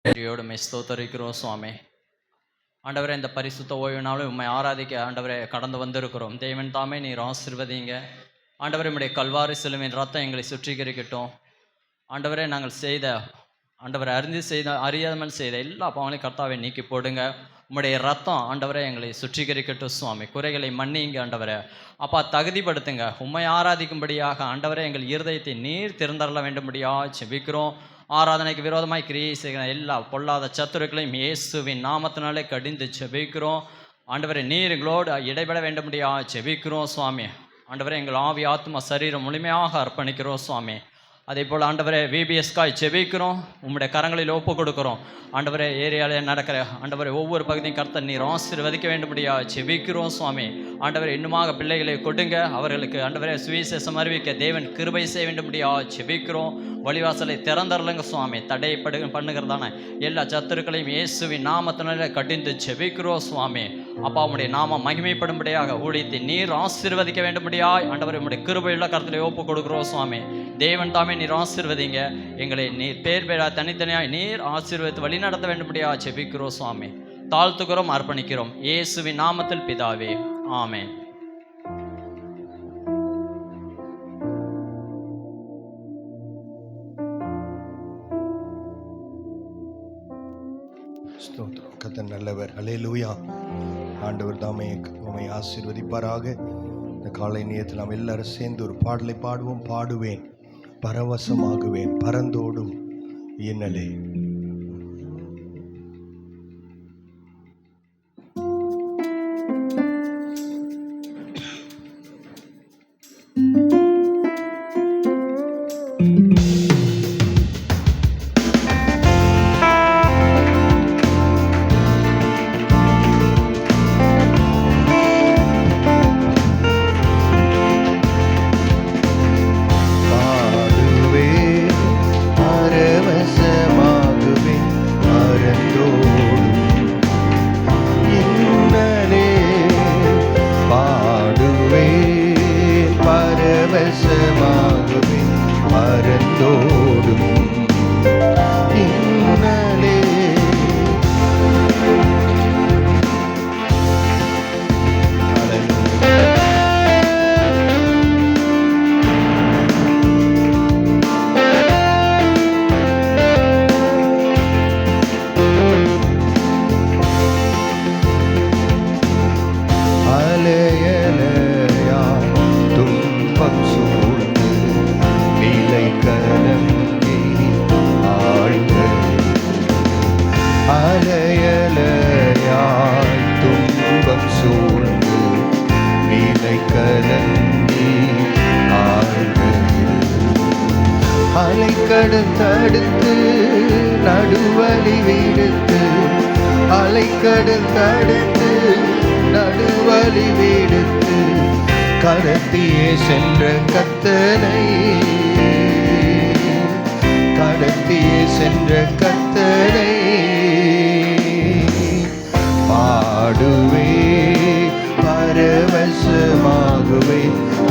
ஸ்தோத்தரிக்கிறோம் சுவாமி. ஆண்டவரே, இந்த பரிசுத்த ஓய்வு நாளும் உம்மை ஆராதிக்க ஆண்டவரே கடந்து வந்திருக்கிறோம். தேவன் தாமே நீர் ஆசீர்வதிங்க. ஆண்டவரே, உம்முடைய கல்வாரி சிலுவையின் ரத்தம் எங்களை சுற்றிகரிக்கட்டும். ஆண்டவரே, நாங்கள் செய்த ஆண்டவரை அறியாமல் செய்த எல்லா பாவங்களையும் கர்த்தாவை நீக்கி போடுங்க. உம்முடைய ரத்தம் ஆண்டவரே எங்களை சுற்றிகரிக்கட்டும் சுவாமி. குறைகளை மன்னிங்க ஆண்டவரே. அப்பா, தகுதிப்படுத்துங்க. உம்மை ஆராதிக்கும்படியாக ஆண்டவரே எங்கள் இருதயத்தை நீர் திறந்தரல வேண்டும்படியாக செபிக்கிறோம். ஆராதனைக்கு விரோதமாய் கிரியை செய்கிற எல்லா பொல்லாத சத்துருக்களையும் இயேசுவின் நாமத்தினாலே கடிந்து செபிக்கிறோம். ஆண்டவரே, நீர் எங்களோடு இடைபெற வேண்டும்படியாக செபிக்கிறோம் சுவாமி. ஆண்டவரே, எங்கள் ஆவி ஆத்மா சரீரம் முழுமையாக அர்ப்பணிக்கிறோம் சுவாமி. அதே போல் ஆண்டவரே, விபிஎஸ்காய் செபிக்கிறோம். உம்முடைய கரங்களில் ஒப்பு கொடுக்குறோம். ஆண்டவரே, ஏரியாவில் நடக்கிற ஆண்டவரே ஒவ்வொரு பகுதியும் கர்த்தர் நீர் ஆசீர்வதிக்க வேண்டும்படியாக செபிக்கிறோம் சுவாமி. ஆண்டவரே, இன்னுமாக பிள்ளைகளை கொடுங்க. அவர்களுக்கு ஆண்டவரே சுவிசேஷம் அறிவிக்க தேவன் கிருபை செய்ய வேண்டும்படியாக செபிக்கிறோம். வழிவாசலை திறந்தரலுங்க சுவாமி. பண்ணுகிறதான எல்லா சத்துருக்களையும் இயேசுவின் நாமத்தினால கடிந்து செபிக்கிறோம் சுவாமி. அப்பா, உம்முடைய நாமம் மகிமைப்படும்படியாக ஊழியத்தை நீர் ஆசீர்வதிக்க வேண்டும்படியாக ஆண்டவரை உம்முடைய கிருபையுள்ள கருத்திலே ஒப்பு கொடுக்குறோம் சுவாமி. தேவன் தாமே நீர் ஆசீர்வதிங்க. எங்களை நீர் பேர் தனித்தனியாக நீர் ஆசீர்வதித்து வழி நடத்த வேண்டும்படியாக செபிக்கிறோம் சுவாமி. தாழ்த்துகிறோம், அர்ப்பணிக்கிறோம் இயேசுவின் நாமத்தில் பிதாவே, ஆமென். ஸ்தோத்திரம். கர்த்தர் நல்லவர். அல்லேலூயா. ஆண்டவர் தாமே உம்மை ஆசீர்வதிப்பாராக. இந்த காலை நேரத்தில் நாம் எல்லாரும் சேர்ந்து ஒரு பாடலை பாடுவோம். பாடுவேன், பரவசமாகுவேன், பரந்தோடும் என்னலே. தடுத்து நடுவழி விடுத்து, அலைக்கடல் தடுத்து நடுவழி விடுத்து, கடத்தியே சென்ற கர்த்தனை, கடத்தியே சென்ற கர்த்தனை பாடுவே, பரவசமாகுவே,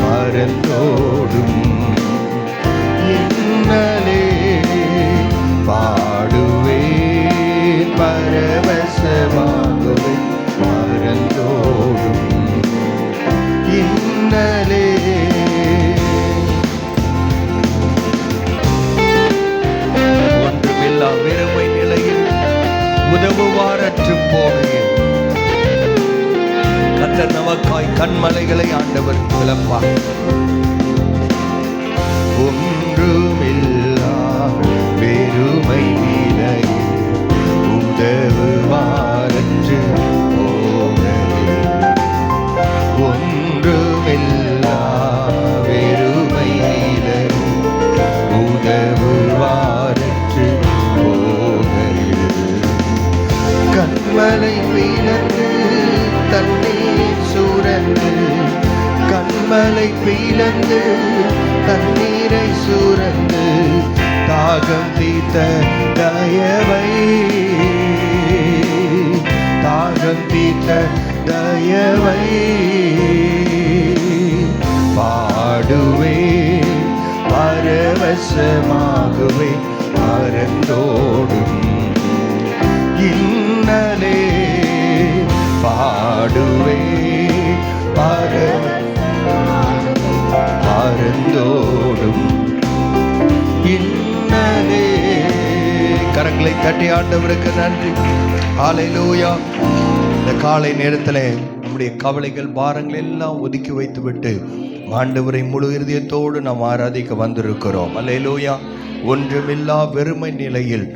பரந்தோடும் என்னலே. பாடுவே, பரவசமாகுவே, பரந்தோடும் இன்னலே. ஒன்றுமில்லா வெறுமை நிலையில் உதவுவாரற்று போகையில் கர்த்தர் நமக்காய் கண்மலைகளை ஆண்டவர் விளப்பார். ஒன்றுமில்லா வெறுமை நிலையில் உதவுவாரற்று போகையில், ஒன்றுமில்லா வெறுமை நிலையில் உதவுவாரற்று போகையில், கண்மலை பிளந்து தண்ணீர் சுரந்து, கண்மலை பிளந்து தண்ணீரை சுரந்து, தாகம் தீர்த்த தயவை, தாகம் தீர்த்த தயவை பாடுவே, பரவசமாகுவே, பரந்தோடும் பாடுவே பரந்தோடும் இன்னலே. கரங்களை தட்டி ஆண்டவருக்கு நன்றி. ஹல்லேலூயா. இந்த காலை நேரத்தில் நம்முடைய கவலைகள் பாரங்கள் எல்லாம் ஒதுக்கி வைத்து விட்டு ஆண்டவரை முழு இருதயத்தோடு நாம் ஆராதிக்க வந்திருக்கிறோம். ஹல்லேலூயா. ஒன்றுமில்லா வெறுமை நிலையில்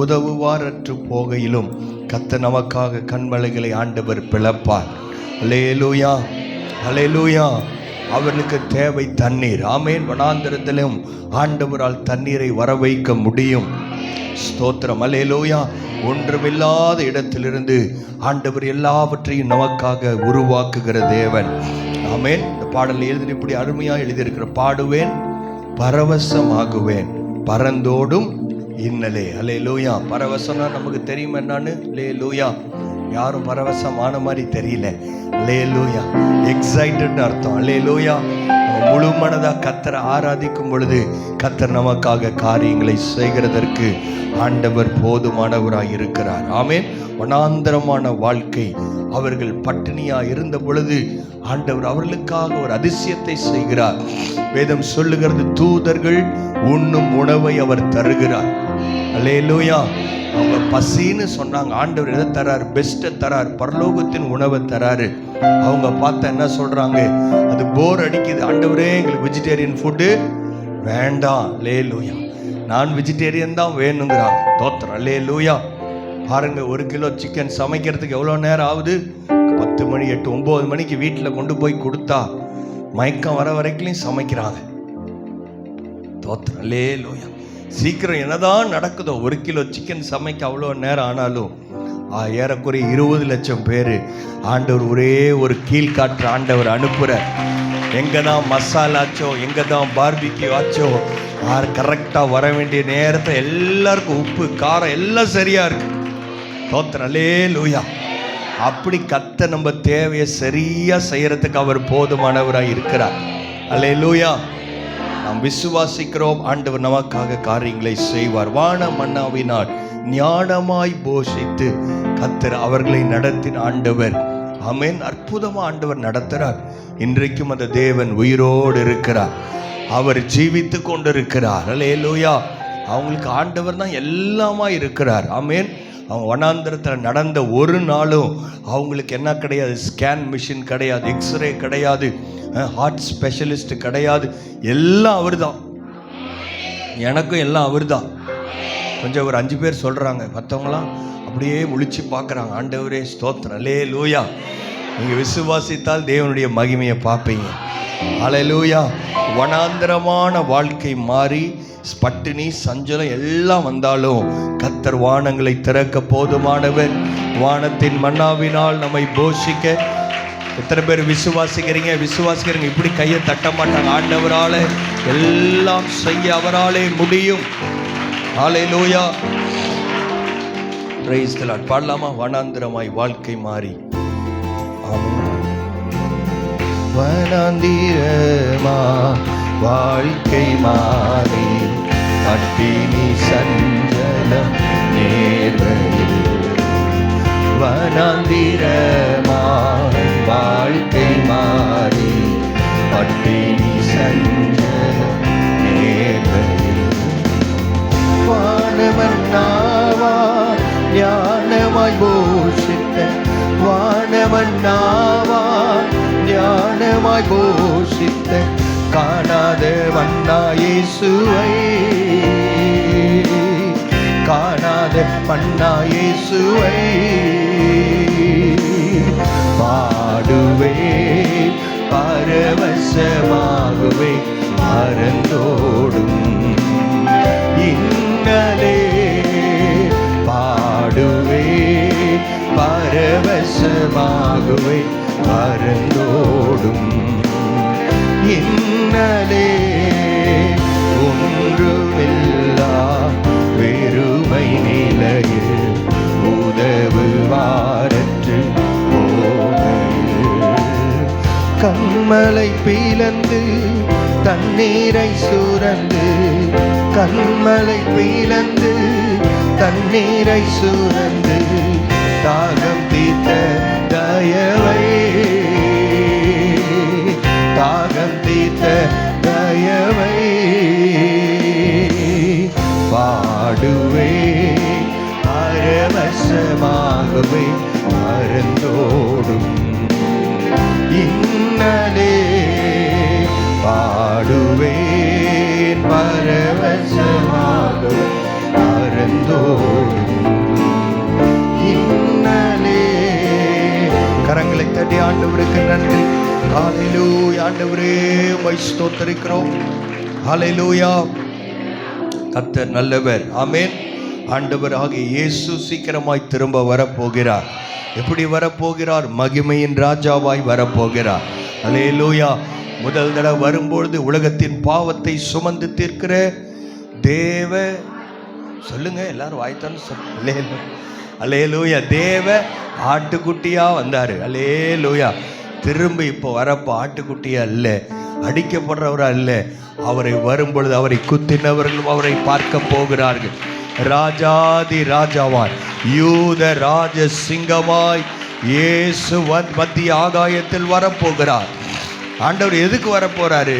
உதவுவாரற்று போகையிலும் கர்த்தர் நமக்காக கண்மலைகளை ஆண்டவர் பிளப்பார். ஹல்லேலூயா, ஹல்லேலூயா. அவர்களுக்கு தேவை தண்ணீர். ஆமேன். வனாந்திரத்திலும் ஆண்டவரால் தண்ணீரை வர வைக்க முடியும். ஸ்தோத்திரம். ஹல்லேலூயா. ஒன்றுமில்லாத இடத்திலிருந்து ஆண்டவர் எல்லாவற்றையும் நமக்காக உருவாக்குகிற தேவன். ஆமேன். இந்த பாடல் எழுதி இப்படி அருமையாக எழுதியிருக்கிற, பாடுவேன் பரவசமாகுவேன் பரந்தோடும் இன்னலே. ஹல்லேலூயா. பரவசம்னா நமக்கு தெரியும் என்னன்னு. ஹல்லேலூயா. யாரும் பரவசமான மாதிரி தெரியல. ஹல்லேலூயா. எக்ஸைட்டட்னு அர்த்தம். ஹல்லேலூயா. நம்ம முழு மனதாக கர்த்தரை ஆராதிக்கும் பொழுது கர்த்தர் நமக்காக காரியங்களை செய்கிறதற்கு ஆண்டவர் போதுமானவராய் இருக்கிறார். ஆமேன். வனாந்தரமான வாழ்க்கை, அவர்கள் பட்டினியா இருந்த பொழுது ஆண்டவர் அவர்களுக்காக ஒரு அதிசயத்தை செய்கிறார். வேதம் சொல்லுகிறது, தூதர்கள் உண்ணும் உணவை அவர் தருகிறார். அல்லேலூயா. அவங்க பசின்னு சொன்னாங்க. ஆண்டவர் எதை தராரு? பெஸ்ட்டை தராரு. பரலோகத்தின் உணவை தராரு. அவங்க பார்த்தா என்ன சொல்றாங்க? அது போர் அடிக்குது, ஆண்டவரே எங்களுக்கு வெஜிடேரியன் ஃபுட்டு வேண்டாம். அல்லேலூயா. நான் வெஜிடேரியன் தான் வேணுங்கிறாங்க. தோத்திரம். அல்லேலூயா. பாருங்க, 1 கிலோ சிக்கன் சமைக்கிறதுக்கு எவ்வளோ நேரம் ஆகுது? 10 மணி 8 9 மணிக்கு வீட்டில் கொண்டு போய் கொடுத்தா மயக்கம் வர வரைக்கும் சமைக்கிறாங்க. தோத்திரம். அல்லேலூயா. சீக்கிரம் என்னதான் நடக்குதோ, 1 கிலோ சிக்கன் சமைக்க அவ்வளோ நேரம் ஆனாலும் ஏறக்குறைய 20 லட்சம் பேர் ஆண்டவர் ஒரே ஒரு கீழ்காற்று ஆண்டவர் அனுப்புகிற. எங்கே தான் மசாலாச்சோ, எங்கே தான் பார்பிக்யூ ஆச்சோ, கரெக்டாக வர வேண்டிய நேரத்தை எல்லாருக்கும் உப்பு காரம் எல்லாம் சரியாக இருக்கு. தோத்திரம். அல்லேலூயா. அப்படி கர்த்தர் நம்ம தேவையை சரியாக செய்யறதுக்கு அவர் போதுமானவராக இருக்கிறார். அல்லேலூயா. நாம் விசுவாசிக்கிறோம், ஆண்டவர் நமக்காக காரியங்களை செய்வார். வான மன்னாவினால் ஞானமாய் போஷித்து கர்த்தர் அவர்களை நடத்தின ஆண்டவர். ஆமென். அற்புதமா ஆண்டவர் நடத்துகிறார். இன்றைக்கும் அந்த தேவன் உயிரோடு இருக்கிறார். அவர் ஜீவித்து கொண்டிருக்கிறார். அல்லேலூயா. அவங்களுக்கு ஆண்டவர் தான் எல்லாமா இருக்கிறார். ஆமென். அவங்க வனாந்திரத்தில் நடந்த ஒரு நாளும் அவங்களுக்கு என்ன கிடையாது? ஸ்கேன் மிஷின் கிடையாது, எக்ஸ்ரே கிடையாது, ஹார்ட் ஸ்பெஷலிஸ்ட் கிடையாது. எல்லாம் அவர் தான். எனக்கும் எல்லாம் அவர் தான். கொஞ்சம் ஒரு 5 பேர் சொல்கிறாங்க, மற்றவங்களாம் அப்படியே முழிச்சு பார்க்குறாங்க. ஆண்டவரே ஸ்தோத்திரம். அல்லேலூயா. நீங்கள் விசுவாசித்தால் தேவனுடைய மகிமையை பார்ப்பீங்க. அல்லேலூயா. வனாந்திரமான வாழ்க்கை மாறி பட்டினி சஞ்சலம் எல்லாம் வந்தாலும் கர்த்தர் வானங்களை திறக்க போதுமானவர். வானத்தின் மன்னாவினால் நம்மை போஷிக்க எத்தனை பேர் விசுவாசிக்கிறீங்க? விசுவாசிக்கிறீங்க. இப்படி கையை தட்ட மாட்டாங்க. ஆண்டவராலே எல்லாம் செய்ய அவராலே முடியும். ஹல்லேலூயா. Praise the Lord. பாடலாமா? வனாந்திரமாய் வாழ்க்கை மாறி. வனாந்திரமா வாழ்க்கை மாறி பட்டினி சஞ்சலம் நேர்வழியில். வனாந்திரமா வாழ்க்கை மாறி பட்டினி சஞ்சலம் நேர்வழியில். வானவன்னாவா ஞானமாய் போஷித்த, வானவன்னாவா ஞானமாய் போஷித்த காணாத மன்னா இயேசுவை, காணாத மன்னா இயேசுவை பாடுவே பரவசமாகுவே மறந்தோடும் இன்னலே. பாடுவே பரவசமாகுவே மறந்தோடும் இன்னலே. ஒன்றுமில்லா வெறுமை நிலையில் உதவுவாரற்று போகையில். கண்மலை பிளந்து தண்ணீரை சுரந்து, கண்மலை பிளந்து தண்ணீரை சுரந்து தாகம் தீர்த்த தயவை, தாகம் தீர்த்த தயவை பாடுவே, பரவசமாகவே மறந்தோடும் இன்னலே பாடுவேன், பரவசமாகவே மறந்தோடும் இன்னலே. கரங்களை தட்டி ஆண்டவருக்கு நன்றி. ஹல்லேலூயா. ஆண்டவரே உம்மை ஸ்தோத்திரிக்கிறோம். ஹல்லேலூயா. கர்த்தர் நல்லவர். ஆமென். ஆண்டவர் ஆகிய இயேசு சீக்கிரமாய் திரும்ப வரப்போகிறார். எப்படி வரப்போகிறார்? மகிமையின் ராஜாவாய் வரப்போகிறார். ஹல்லேலூயா. முதல் தடவை வரும்பொழுது உலகத்தின் பாவத்தை சுமந்து தீர்க்கிற தேவ, சொல்லுங்க எல்லாரும் வாய்த்தான்னு சொல்லுங்க. அல்லேலூயா. தேவ ஆட்டுக்குட்டியா வந்தாரு. அல்லேலூயா. திரும்ப இப்போ வரப்போ ஆட்டுக்குட்டியா அல்ல, அடிக்கப்படுறவரா அல்ல. அவரை வரும்பொழுது அவரை குத்தினவர்களும் அவரை பார்க்க போகிறார்கள். ராஜாதி ராஜாவாய், யூத ராஜ சிங்கமாய் இயேசு மத்திய ஆகாயத்தில் வரப்போகிறார். ஆண்டவர் எதுக்கு வரப்போறாரு?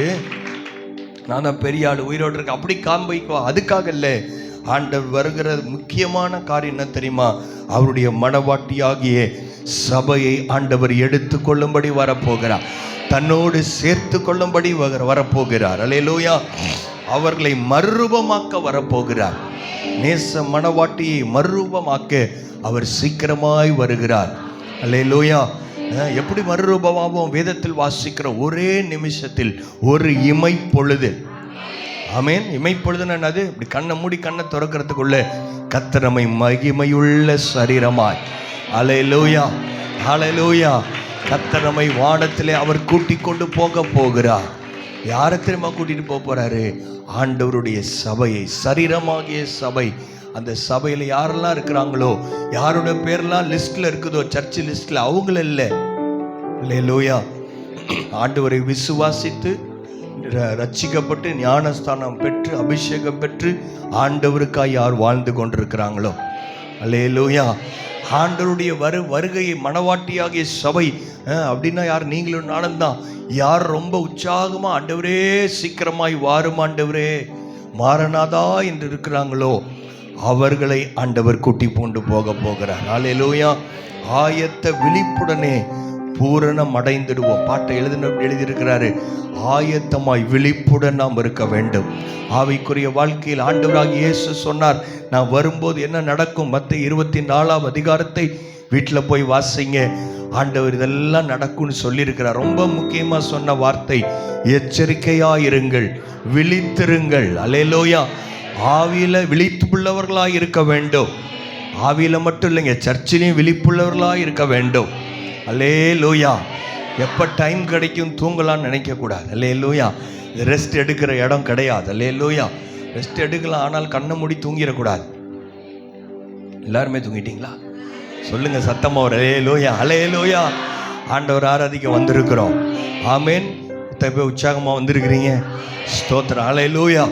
நான் தான் பெரிய ஆள், உயிரோடு இருக்க, அப்படி காண்பிக்குவா, அதுக்காக இல்லை. ஆண்டவர் வருகிற முக்கியமான காரியம் என்ன தெரியுமா? அவருடைய மனவாட்டியாகிய சபையை ஆண்டவர் எடுத்து கொள்ளும்படி வரப்போகிறார், தன்னோடு சேர்த்து கொள்ளும்படி வரப்போகிறார். அல்லேலூயா. அவர்களை மறுரூபமாக்க வரப்போகிறார். நேச மனவாட்டியை மறுரூபமாக்க அவர் சீக்கிரமாய் வருகிறார். அல்லேலூயா. எப்படி மறுரூபமாகவும் வேதத்தில் வாசிக்கிற ஒரே நிமிஷத்தில், ஒரு இமை பொழுது. ஆமென். இமைப்பொழுதுன்னு என்னது? இப்படி கண்ணை மூடி கண்ணை திறக்கிறதுக்குள்ள கர்த்தர் நம்மை மகிமையுள்ள சரீரமாய், அல்லேலூயா அல்லேலூயா, கர்த்தர் நம்மை வானத்திலே அவர் கூட்டி கொண்டு போக போகிறார். யாரை திரும்ப கூட்டிட்டு போறாரு? ஆண்டவருடைய சபையை, சரீரமாகிய சபை. அந்த சபையில் யாரெல்லாம் இருக்கிறாங்களோ, யாரோட பேர்லாம் லிஸ்ட்ல இருக்குதோ, சர்ச் லிஸ்ட்ல, அவங்கள இல்லை. அல்லேலூயா. ஆண்டவரை விசுவாசித்து ரட்சிக்கப்பட்டு ஞானஸ்தானம் பெற்று அபிஷேகம் பெற்று ஆண்டவருக்காய் யார் வாழ்ந்து கொண்டிருக்கிறாங்களோ, அல்லேலூயா. ஆண்டவருடைய வருகையை மனவாட்டியாகிய சபை அப்படின்னா யார்? நீங்களும் நானும் தான். யார் ரொம்ப உற்சாகமா ஆண்டவரே சீக்கிரமாய் வாரும் ஆண்டவரே மாரநாதா என்று இருக்கிறாங்களோ, அவர்களை ஆண்டவர் கூட்டி கொண்டு போக போகிறார். அல்லேலூயா. ஆயத்த விழிப்புடனே பூரணம் அடைந்துடுவோம். பாட்டை எழுதியிருக்கிறாரு, ஆயத்தமாய் விழிப்புடன் நாம் இருக்க வேண்டும். ஆவிக்குரிய வாழ்க்கையில் ஆண்டவராகிய இயேசு சொன்னார், நான் வரும்போது என்ன நடக்கும்? மத்தேயு 24ஆம் அதிகாரத்தை வீட்டில் போய் வாசிங்க. ஆண்டவர் இதெல்லாம் நடக்கும்னு சொல்லியிருக்கிறார். ரொம்ப முக்கியமாக சொன்ன வார்த்தை, எச்சரிக்கையாயிருங்கள், விழித்திருங்கள். அல்லேலூயா. ஆவியில விழிப்புள்ளவர்களாக இருக்க வேண்டும். ஆவியில மட்டும் இல்லைங்க, சர்ச்சிலையும் விழிப்புள்ளவர்களாக இருக்க வேண்டும். அல்லேலூயா. எப்போ டைம் கிடைக்கும் தூங்கலான்னு நினைக்கக்கூடாது. அல்லேலூயா. ரெஸ்ட் எடுக்கிற இடம் கிடையாது. அல்லேலூயா. ரெஸ்ட் எடுக்கலாம், ஆனால் கண்ணை மூடி தூங்கிடக்கூடாது. எல்லாருமே தூங்கிட்டீங்களா? சொல்லுங்க சத்தமா ஒரு அல்லேலூயா. அல்லேலூயா. ஆண்டவர் ஆராதிக்க வந்திருக்கிறோம். ஆமேன். போய் உற்சாகமாக வந்திருக்கிறீங்க. ஸ்தோத்திரம். அல்லேலூயா.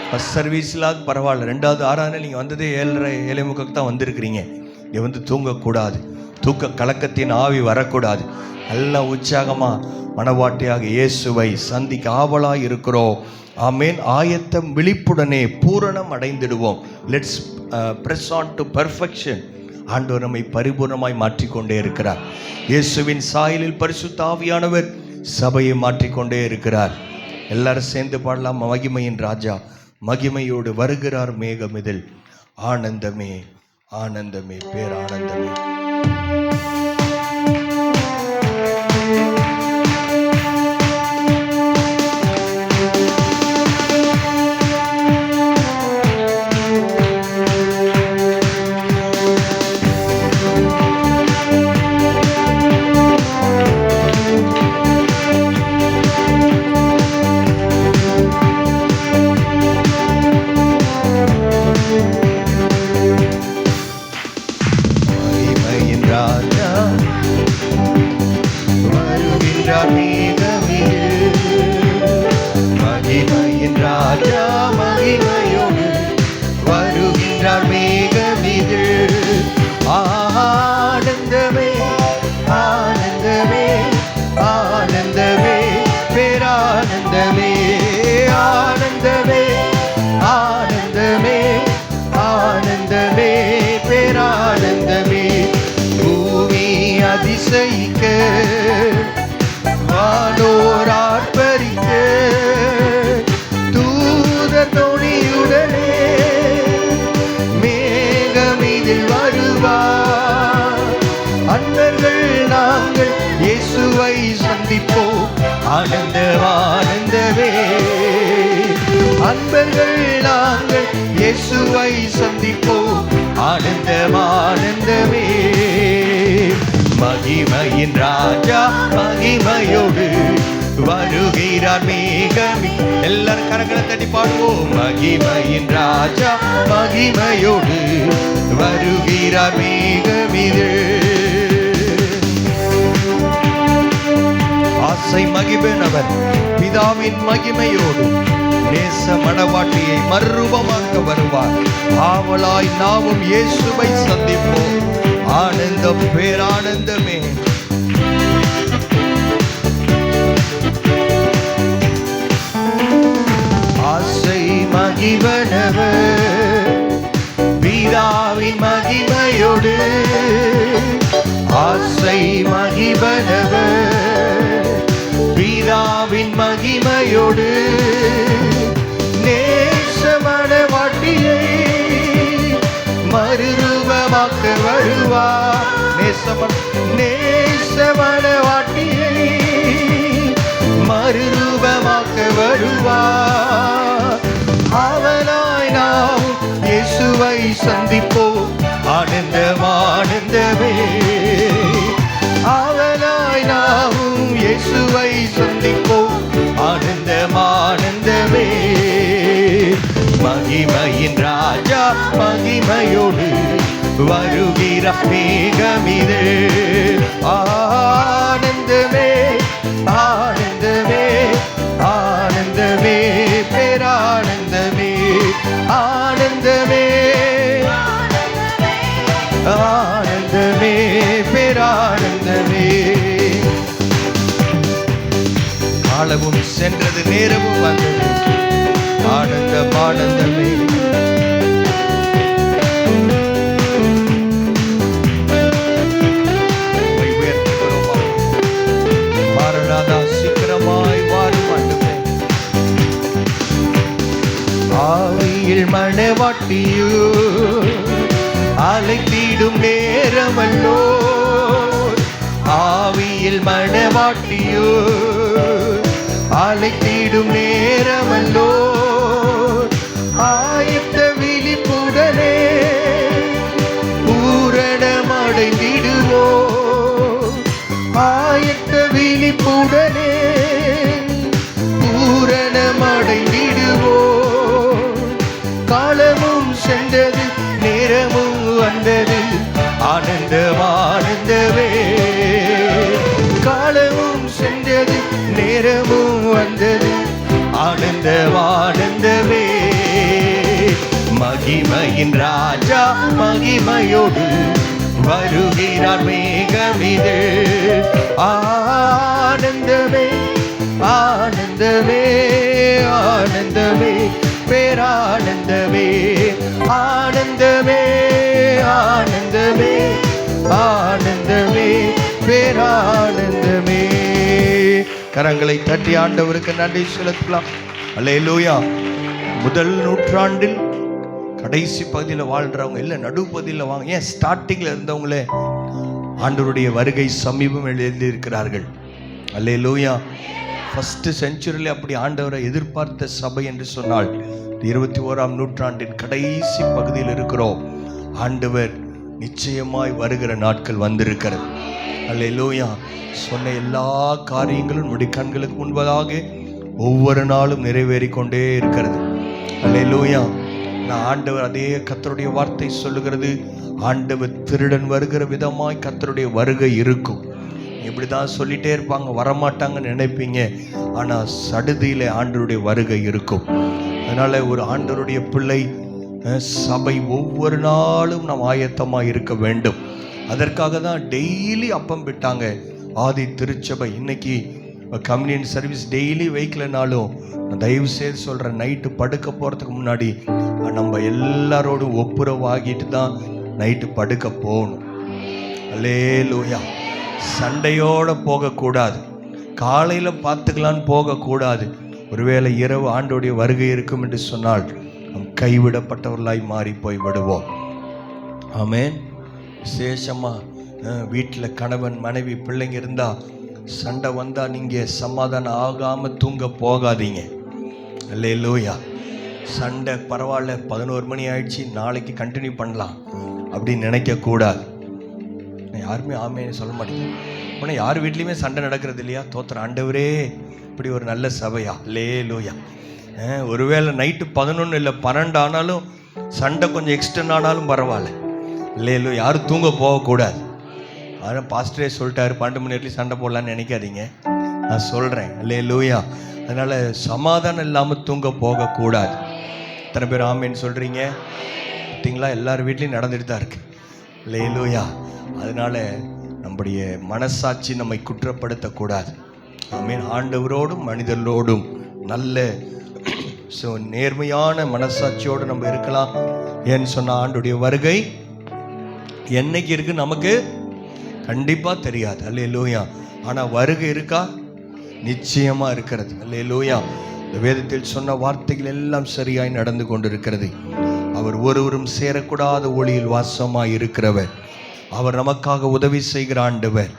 ஃபஸ்ட் சர்வீஸ்லாம் பரவாயில்ல, 2வது ஆராதனை நீங்கள் வந்ததே 7:30 தான் வந்திருக்கிறீங்க. இங்கே வந்து தூங்கக்கூடாது, தூக்க கலக்கத்தின் ஆவி வரக்கூடாது. எல்லாம் உற்சாகமாக மனவாட்டியாக இயேசுவை சந்திக்க ஆவலாக இருக்கிறோம். ஆமேன். ஆயத்தம் விழிப்புடனே பூரணம் அடைந்திடுவோம். Let's press on to perfection. ஆண்டவர் நம்மை பரிபூர்ணமாய் மாற்றிக்கொண்டே இருக்கிறார். இயேசுவின் சாயலில் பரிசுத்த ஆவியானவர் சபையை மாற்றிக்கொண்டே இருக்கிறார். எல்லாரும் சேர்ந்து பாடலாம். மகிமையின் ராஜா மகிமையோடு வருகிறார் மேகமிதில். ஆனந்தமே ஆனந்தமே பேரானந்தமே. ராஜா சந்திப்போம் ஆனந்த ஆனந்தமே. அன்பர்கள் நாங்கள் இயேசுவை சந்திப்போம் ஆனந்தம் ஆனந்தமே. மகிமையின் ராஜா மகிமையோடு வருகிறார் மேகமி. எல்லாரும் கரங்களை தட்டி பாடுவோம். மகிமையின் ராஜா மகிமையோடு வருகிறார் மேகமிது. ஆசை மகிபன் அவர் பிதாவின் மகிமையோடு நேச மணவாட்டியை மறுரூபமாக்க வருவார். ஆவலாய் நாமும் இயேசுவை சந்திப்போம் ஆனந்தம் பேரானந்தமே. ஆசை மகிபனவர் பிதாவின் மகிமையோடு. ஆசை மகிபனவர் பிதாவின் மகிமையோடு நேச மணவாட்டியை மறுரூபமாக்க வருவார். நேச மணவாட்டியை மறுரூபமாக்க வருவார். அவனாய் நாம் இயேசுவை சந்திப்போம் ஆனந்தம் ஆனந்தமே. அவனாய் நாமும் இயேசுவை சந்திப்போம் ஆனந்தம் ஆனந்தமே. மகிமையின் ராஜா மகிமையோடு வருகிற மேகமிது. ஆனந்தமே ஆனந்தமே ஆனந்தமே பேரானந்தமே. ஆனந்தமே ஆனந்தமே பேரானந்தமே. காலமும் சென்றது நேரமும் வந்தது ஆனந்தம் ஆனந்தமே. மாறனாதா சீக்கிரமாய் வாரும் ஆண்டவரே. ஆவியில் மணவாட்டியோ அழைத்திடும் நேரமல்லோ. ஆவியில் மணவாட்டியோ அழைத்திடும் நேரமல்லோ. ஆயத்த விழிப்புடனே பூரணமடைந்திடுவோ. ஆயத்த விழிப்புடனே பூரணமடைந்திடுவோ. காலமும் சென்றது நேரமும் வந்தது ஆனந்தம் ஆனந்தமே. காலமும் சென்றது நேரமும் வந்தது ஆனந்தம் ஆனந்தமே. மகிமையின் ராஜா மகிமையோடு வருகிறார் மேகமிது. ஆனந்தமே ஆனந்தமே ஆனந்தமே பேரானந்தமே. ஆனந்தமே ஆனந்தமே ஆனந்தமே பேரானந்தமே. கரங்களை தட்டி ஆண்டவருக்கு நன்றி செலுத்தலாம். அல்லேலூயா. முதல் நூற்றாண்டில் கடைசி பகுதியில் வாழ்றவங்க இல்லை, நடுப்பகுதியில் வாங்க, ஏன் ஸ்டார்டிங்கில் இருந்தவங்களே ஆண்டவருடைய வருகை சமீபம் எழுதியிருக்கிறார்கள். அல்லேலூயா. ஃபர்ஸ்ட் செஞ்சுரியில் அப்படி ஆண்டவரை எதிர்பார்த்த சபை என்று சொன்னால் 21ஆம் நூற்றாண்டின் கடைசி பகுதியில் இருக்கிறோம். ஆண்டவர் நிச்சயமாய் வருகிற நாட்கள் வந்திருக்கிறது. அல்லேலூயா. சொன்ன எல்லா காரியங்களும் நம்முடைய கண்களுக்கு முன்பதாக ஒவ்வொரு நாளும் நிறைவேறிக்கொண்டே இருக்கிறது. அல்லேலூயா. நான் ஆண்டவர் அதே கர்த்தருடைய வார்த்தை சொல்லுகிறது, ஆண்டவர் திருடன் வருகிற விதமாய் கர்த்தருடைய வருகை இருக்கும். இப்படிதான் சொல்லிட்டே இருப்பாங்க, வரமாட்டாங்கன்னு நினைப்பீங்க, ஆனால் சடுதியில ஆண்டவருடைய வருகை இருக்கும். அதனால ஒரு ஆண்டவருடைய பிள்ளை சபை ஒவ்வொரு நாளும் நாம் ஆயத்தமாக இருக்க வேண்டும். அதற்காக தான் டெய்லி அப்பம் விட்டாங்க ஆதி திருச்சபை. இன்னைக்கு கம்யூனியன் சர்வீஸ் டெய்லி வைக்கலனாலும் தயவு செய்து சொல்கிறேன், நைட்டு படுக்க போகிறதுக்கு முன்னாடி நம்ம எல்லாரோடும் ஒப்புரவாகிட்டு தான் நைட்டு படுக்க போகணும். அல்லேலூயா. சண்டையோடு போகக்கூடாது, காலையில் பார்த்துக்கலான்னு போகக்கூடாது. ஒருவேளை இரவு ஆண்டோடைய வருகை இருக்கும் என்று சொன்னால் நம் கைவிடப்பட்டவர்களாய் மாறி போய் விடுவோம். ஆமென். விசேஷமாக வீட்டில் கணவன் மனைவி பிள்ளைங்க இருந்தால் சண்டை வந்தால் நீங்கள் சமாதானம் ஆகாமல் தூங்க போகாதீங்க. அல்லேலூயா. சண்டை பரவாயில்ல, 11 மணி ஆயிடுச்சு, நாளைக்கு கண்டினியூ பண்ணலாம் அப்படின்னு நினைக்கக்கூடாது. யாருமே ஆமேன்னு சொல்ல மாட்டேங்க. ஆனால் யார் வீட்லேயுமே சண்டை நடக்கிறது இல்லையா? தோத்திரம் ஆண்டவரே, இப்படி ஒரு நல்ல சபையா. அல்லேலூயா. ஒருவேளை நைட்டு 11 இல்லை 12 ஆனாலும் சண்டை கொஞ்சம் எக்ஸ்டெண்ட் ஆனாலும் பரவாயில்ல. இல்லையோ யாரும் தூங்க போகக்கூடாது. ஆனால் பாஸ்டரே சொல்லிட்டாரு 12 மணி வரைக்கும் சண்டை போடலான்னு நினைக்காதீங்க, நான் சொல்கிறேன். அல்லேலூயா. அதனால் சமாதானம் இல்லாமல் தூங்க போகக்கூடாது. எத்தனை பேர் ஆமேன்னு சொல்கிறீங்க? பார்த்தீங்களா, எல்லார் வீட்லேயும் நடந்துட்டு தான் இருக்கு. அல்லேலூயா. அதனால் நம்முடைய மனசாட்சி நம்மை குற்றப்படுத்தக்கூடாது. ஆமீன். ஆண்டவரோடும் மனிதர்களோடும் நல்ல நேர்மையான மனசாட்சியோடு நம்ம இருக்கலாம். ஏன்னு சொன்ன ஆண்டுடைய வருகை என்னைக்கு இருக்கு நமக்கு கண்டிப்பா தெரியாது. அல்லேலூயா. ஆனா வருகை இருக்கா? நிச்சயமா இருக்கிறது. அல்லேலூயா. இந்த வேதத்தில் சொன்ன வார்த்தைகள் எல்லாம் சரியாய் நடந்து கொண்டிருக்கிறது. அவர் ஒருவரும் சேரக்கூடாத ஒளியில் வாசமாய் இருக்கிறவர். அவர் நமக்காக உதவி செய்கிற ஆண்டவர்.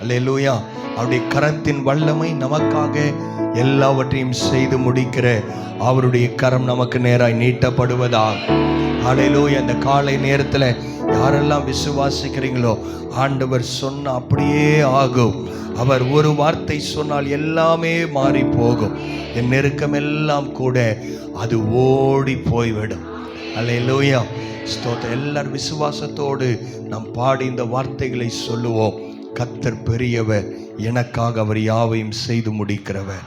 அல்லேலூயா. அவருடைய கரத்தின் வல்லமை நமக்காக எல்லாவற்றையும் செய்து முடிக்கிற அவருடைய கரம் நமக்கு நேராய் நீட்டப்படுவதாக. அல்லேலூயா. இந்த காலை நேரத்தில் யாரெல்லாம் விசுவாசிக்கிறீங்களோ, ஆண்டவர் சொன்ன அப்படியே ஆகும். அவர் ஒரு வார்த்தை சொன்னால் எல்லாமே மாறி போகும். என் நெருக்கம் எல்லாம் கூட அது ஓடி போய்விடும். அல்லேலூயா. ஸ்தோத்திரம். எல்லாரும் விசுவாசத்தோடு நாம் பாடி இந்த வார்த்தைகளை சொல்லுவோம். கர்த்தர் பெரியவர், எனக்காக அவர் யாவையும் செய்து முடிக்கிறவர்.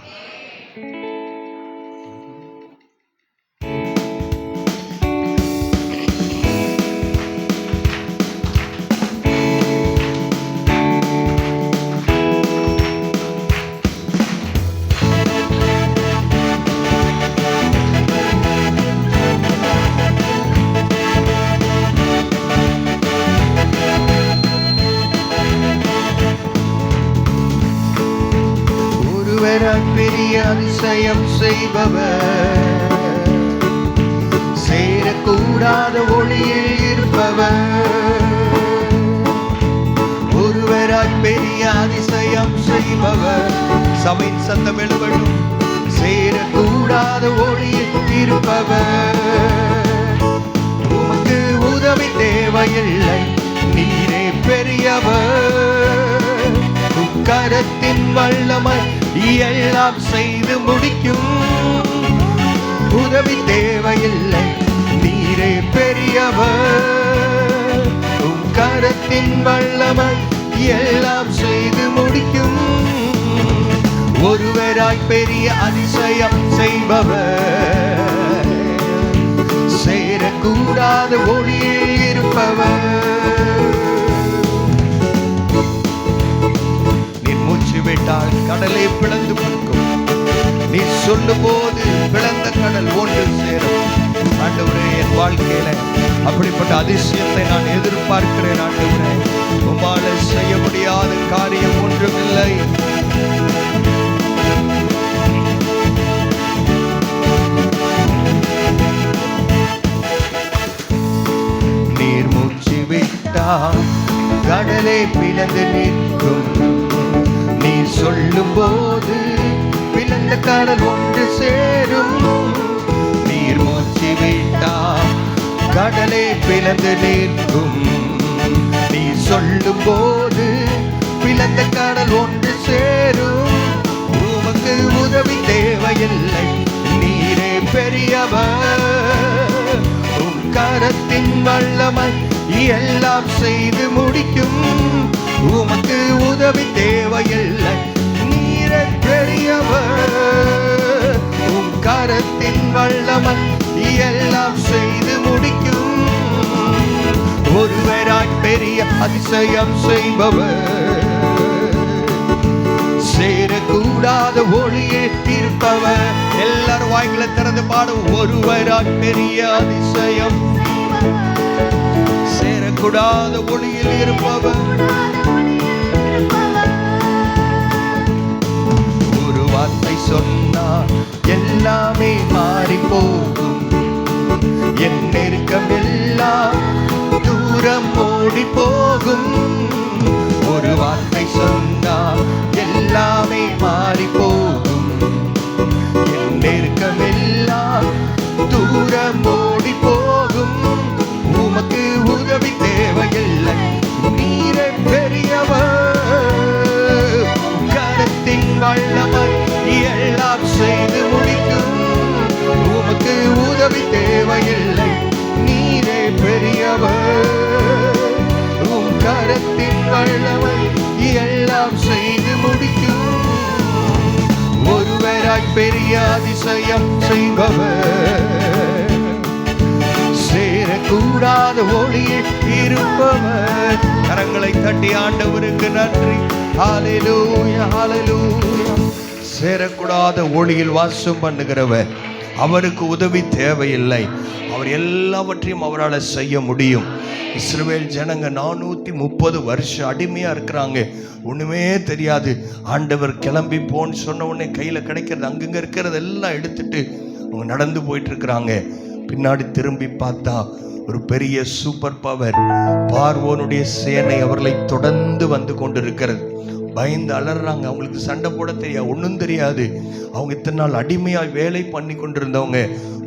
பெரிய அதிசயம் செய்பவர், சேரக்கூடாத ஒளியில் இருப்பவர். ஒருவராய் பெரிய அதிசயம் செய்பவர், சபையின் சத்தம் எழுபடும். சேரக்கூடாத ஒளியில் இருப்பவர். உமக்கு உதவி தேவையில்லை, நீரே பெரியவர். கரத்தின் வல்லமை எல்லாம் செய்து முடிக்கும். உதவி தேவையில்லை, நீரே பெரியவர். உம் கரத்தின் வல்லமை எல்லாம் செய்து முடிக்கும். ஒருவராய் பெரிய அதிசயம் செய்பவர், சேரக்கூடாத ஒளியில் இருப்பவர். மூச்சு விட்டால் கடலை பிளந்து கொடுக்கும். நீ சொல்லும் போது பிளந்த கடல் ஒன்று சேரும். ஆண்டவரே, என் வாழ்க்கையில அப்படிப்பட்ட அதிசயத்தை நான் எதிர்பார்க்கிறேன். ஆண்டவரே, உம்மால செய்ய முடியாத காரியம் ஒன்றுமில்லை. நீர் மூச்சு விட்டால் கடலை பிளந்து நிற்கும். நீ சொல்லும் போது பிளந்த கடல் ஒன்று சேரும். நீர் மூச்சு விட்டால் கடலை பிளந்து நிற்கும். நீ சொல்லும் போது பிளந்த கடல் ஒன்று சேரும். உமக்கு உதவி தேவையில்லை, நீரே பெரியவர். உம் கரத்தின் வல்லமை எல்லாம் செய்து முடிக்கும். உமக்கு உதவி தேவையில்லை, நீரே பெரியவர். உம் கரத்தின் வல்லமை எல்லாம் செய்து முடிக்கும். ஒருவராய் பெரிய அதிசயம் செய்பவர், சேரக்கூடாத ஒளியே இருப்பவர். எல்லாரும் வாய்களை திறந்து பாடும். ஒருவராய் பெரிய அதிசயம், சேரக்கூடாத ஒளியில் இருப்பவர். ஒரு வார்த்தை சொன்னால் எல்லாமே மாறி போகும். என் நெருக்கம் எல்லாம் தூரம் ஓடி போகும். ஒரு வார்த்தை சொன்னால் மாறி போகும். என் நெருக்கமெல்லாம் தூரம் ஓடி போகும். உமக்கு உதவி தேவையில்லை, நீரே பெரியவர். கரத்தின் வல்லமை எல்லாம் செய்து முடிக்கும். உமக்கு உதவி தேவையில்லை, நீரே பெரியவர். உம் கரத்தின் வல்லமை எல்லாம் செய்து முடிக்கும். ஒருவராய் பெரிய அதிசயம் செய்பவர், சேரக்கூடாத ஒளியில் இருப்பவர். கரங்களை தட்டி ஆண்டவருக்கு நன்றி. ஹல்லேலூயா, ஹல்லேலூயா. சேரக்கூடாத ஒளியில் வாசம் பண்ணுகிறவர், அவருக்கு உதவி தேவையில்லை, அவர் எல்லாவற்றையும் அவரால் செய்ய முடியும். இஸ்ரவேல் ஜனங்க 430 வருஷம் அடிமையா இருக்கிறாங்க, ஒண்ணுமே தெரியாது. ஆண்டவர் கிளம்பி போன்னு சொன்ன உடனே கையில கிடைக்கிறது அங்கங்க இருக்கிறது எல்லாம் எடுத்துட்டு அவங்க நடந்து போயிட்டு இருக்கிறாங்க. பின்னாடி திரும்பி பார்த்தா ஒரு பெரிய சூப்பர் பவர், பார்வோனுடைய சேனை அவர்களை தொடர்ந்து வந்து கொண்டிருக்கிறது. பயந்து அலறாங்க, அவங்களுக்கு சண்டை போட தெரியாது, ஒன்றும் தெரியாது. அவங்க இத்தனை நாள் அடிமையாக வேலை பண்ணி கொண்டிருந்தவங்க.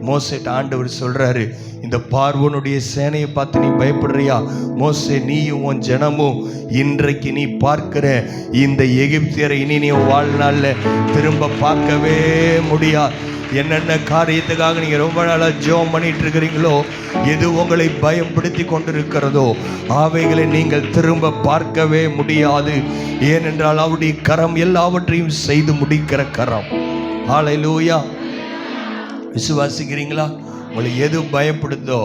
மோசேட்ட ஆண்டவர் சொல்றாரு, இந்த பார்வோனுடைய சேனையை பார்த்து நீ பயப்படுறியா? மோசே, நீயும் உன் ஜனமும் இன்றைக்கு நீ பார்க்கிற இந்த எகிப்தியரை இனி நீ வாழ்நாள்ல திரும்ப பார்க்கவே முடியாது. என்னென்ன காரியத்துக்காக நீங்க ரொம்ப நாளா ஜெபம் பண்ணிட்டு இருக்கிறீங்களோ, எது உங்களை பயப்படுத்தி கொண்டிருக்கிறதோ அவைகளை நீங்கள் திரும்ப பார்க்கவே முடியாது. ஏனென்றால் அவருடைய கரம் எல்லாவற்றையும் செய்து முடிக்கிற கரம். ஹல்லேலூயா. விசுவாசிக்கிறீங்களா? உங்களை எது பயப்படுதோ,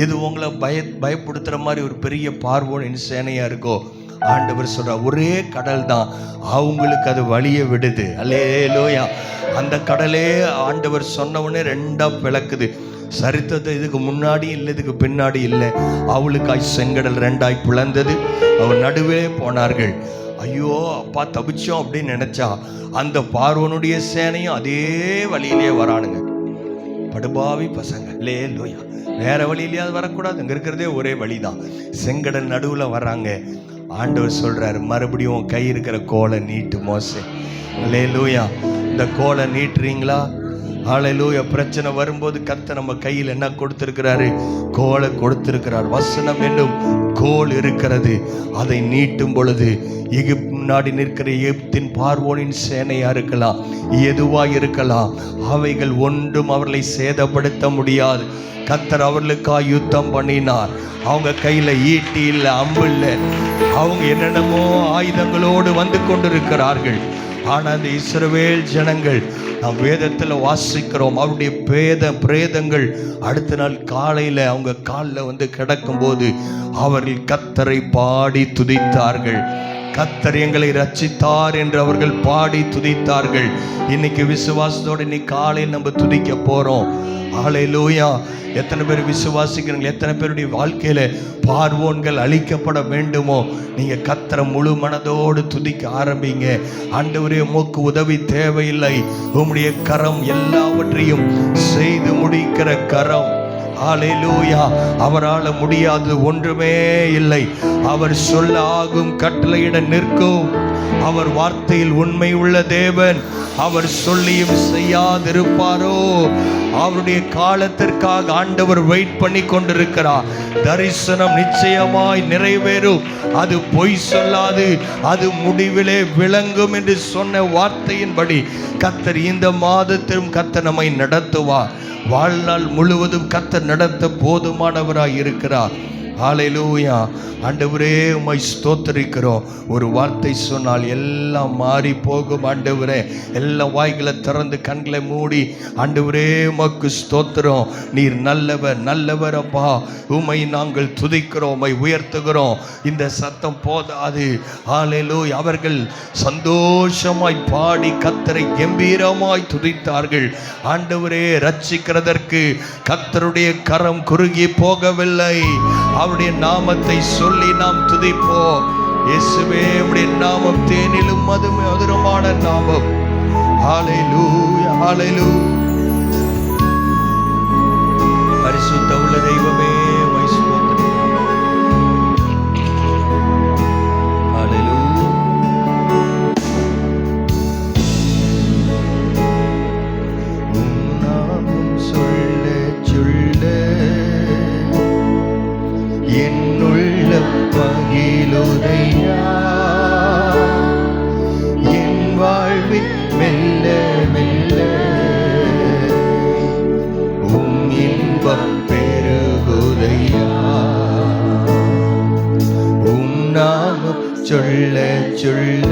எது உங்களை பயப்படுத்துற மாதிரி ஒரு பெரிய பார்வோனின் சேனையா இருக்கோ, ஆண்டவர் சொல்ற ஒரே கடல் தான் அவங்களுக்கு அது வழியை விடுது. அல்லேலூயா. அந்த கடலே ஆண்டவர் சொன்னவனே ரெண்டா பிளக்குது. சரித்திரத்தை இதுக்கு முன்னாடி இல்லை, இதுக்கு பின்னாடி இல்லை. அவளுக்காய் செங்கடல் ரெண்டாய் பிளந்தது, அவர் நடுவே போனார்கள். ஐயோ அப்பா தப்பிச்சோம் அப்படின்னு நினைச்சா அந்த பார்வோனுடைய சேனையும் அதே வழியிலேயே வரானுங்க. படுபாவி பசங்க. அல்லேலூயா. வேற வழியிலேயாவது வரக்கூடாது, அங்க இருக்கிறதே ஒரே வழிதான். செங்கடல் நடுவுல வர்றாங்க. ஆண்டவர் சொல்றாரு, மறுபடியும் கை இருக்கிற கோலை நீட்டு மோசே. அல்லேலூயா. இந்த கோலை நீட்டுறீங்களா? ஹல்லேலூயா. பிரச்சனை வரும்போது கர்த்தர் நம்ம கையில் என்ன கொடுத்திருக்கிறாரு? கோலை கொடுத்திருக்கிறார். வசனம் என்னும் கோல் இருக்கிறது. அதை நீட்டும் பொழுது முன்னாடி நிற்கிற எகிப்தின் பார்வோனின் சேனையா இருக்கலாம், எதுவா இருக்கலாம், அவைகள் ஒன்றும் அவர்களை சேதப்படுத்த முடியாது. கர்த்தர் அவர்களுக்காக யுத்தம் பண்ணினார். அவங்க கையில ஈட்டி இல்லை, அம்பு இல்லை, அவங்க என்னென்னமோ ஆயுதங்களோடு வந்து கொண்டிருக்கிறார்கள். ஆனால் அந்த இஸ்ரவேல் ஜனங்கள், நாம் வேதத்தில் வாசிக்கிறோம், அவருடைய பிரேதங்கள் அடுத்த நாள் காலையில் அவங்க காலில் வந்து கிடக்கும்போது அவர்கள் கர்த்தரை பாடி துதித்தார்கள். கர்த்தர் எங்களை ரட்சித்தார் என்று அவர்கள் பாடி துதித்தார்கள். இன்னைக்கு விசுவாசத்தோடு இன்னைக்கு காலையில் நம்ம துதிக்க போறோம். ஹல்லேலூயா. எத்தனை பேர் விசுவாசிக்கிறீங்க? எத்தனை பேருடைய வாழ்க்கையில பார்வோன்கள் அழிக்கப்பட வேண்டுமோ, நீங்க கர்த்தரை முழு மனதோடு துதிக்க ஆரம்பிங்க. ஆண்டவரே, உமக்கு உதவி தேவையில்லை, உம்முடைய கரம் எல்லாவற்றையும் செய்து முடிக்கிற கரம். ஹல்லேலூயா. அவரால் முடியாது ஒன்றுமே இல்லை. அவர் சொல்ல ஆகும், கட்டளையிட நிற்கும். அவர் வார்த்தையில் உண்மை உள்ள தேவன். அவர் சொல்லியும் செய்யாதிருப்பாரோ? அவருடைய காலத்திற்காக ஆண்டவர் வெயிட் பண்ணி கொண்டிருக்கிறார். தரிசனம் நிச்சயமாய் நிறைவேறும், அது பொய் சொல்லாது, அது முடிவிலே விளங்கும் என்று சொன்ன வார்த்தையின்படி கர்த்தர் இந்த மாதத்திலும் கர்த்தர் நம்மை நடத்துவார். வாழ்நாள் முழுவதும் கர்த்தர் நடத்த போதுமானவராய் இருக்கிறார். ஹல்லேலூயா. ஆண்டவரே, உம்மை ஸ்தோத்திரிக்கிறோம். ஒரு வார்த்தை சொன்னால் எல்லாம் மாறி போகும். ஆண்டவரே, எல்லா வாய்களை திறந்து கண்களை மூடி, ஆண்டவரே உமக்கு ஸ்தோத்திரம். நீர் நல்லவர், நல்லவர் அப்பா. உம்மை நாங்கள் துதிக்கிறோம், உம்மை உயர்த்துகிறோம். இந்த சத்தம் போதாது. ஹல்லேலூயா. அவர்கள் சந்தோஷமாய் பாடி கர்த்தரை கம்பீரமாய் துதித்தார்கள். ஆண்டவரே, ரட்சிக்கிறதற்கு கர்த்தருடைய கரம் குறுகி போகவில்லை. அவருடைய நாமத்தை சொல்லி நாம் துதிப்போம். இயேசுவே, உம்முடைய நாமம் தேனிலும் மதுரமான நாமம். ஹல்லேலூயா, ஹல்லேலூயா. பரிசுத்த உள்ள தெய்வமே, உம்மை ஸ்தோத்திரிக்கிறோம். ஹல்லேலூயா. மகிழுதையா என் வாழ்வில் மெல்ல மெல்ல உம் இன்பம் பெருகுதையா உம் நாமம் சொல்ல சொல்ல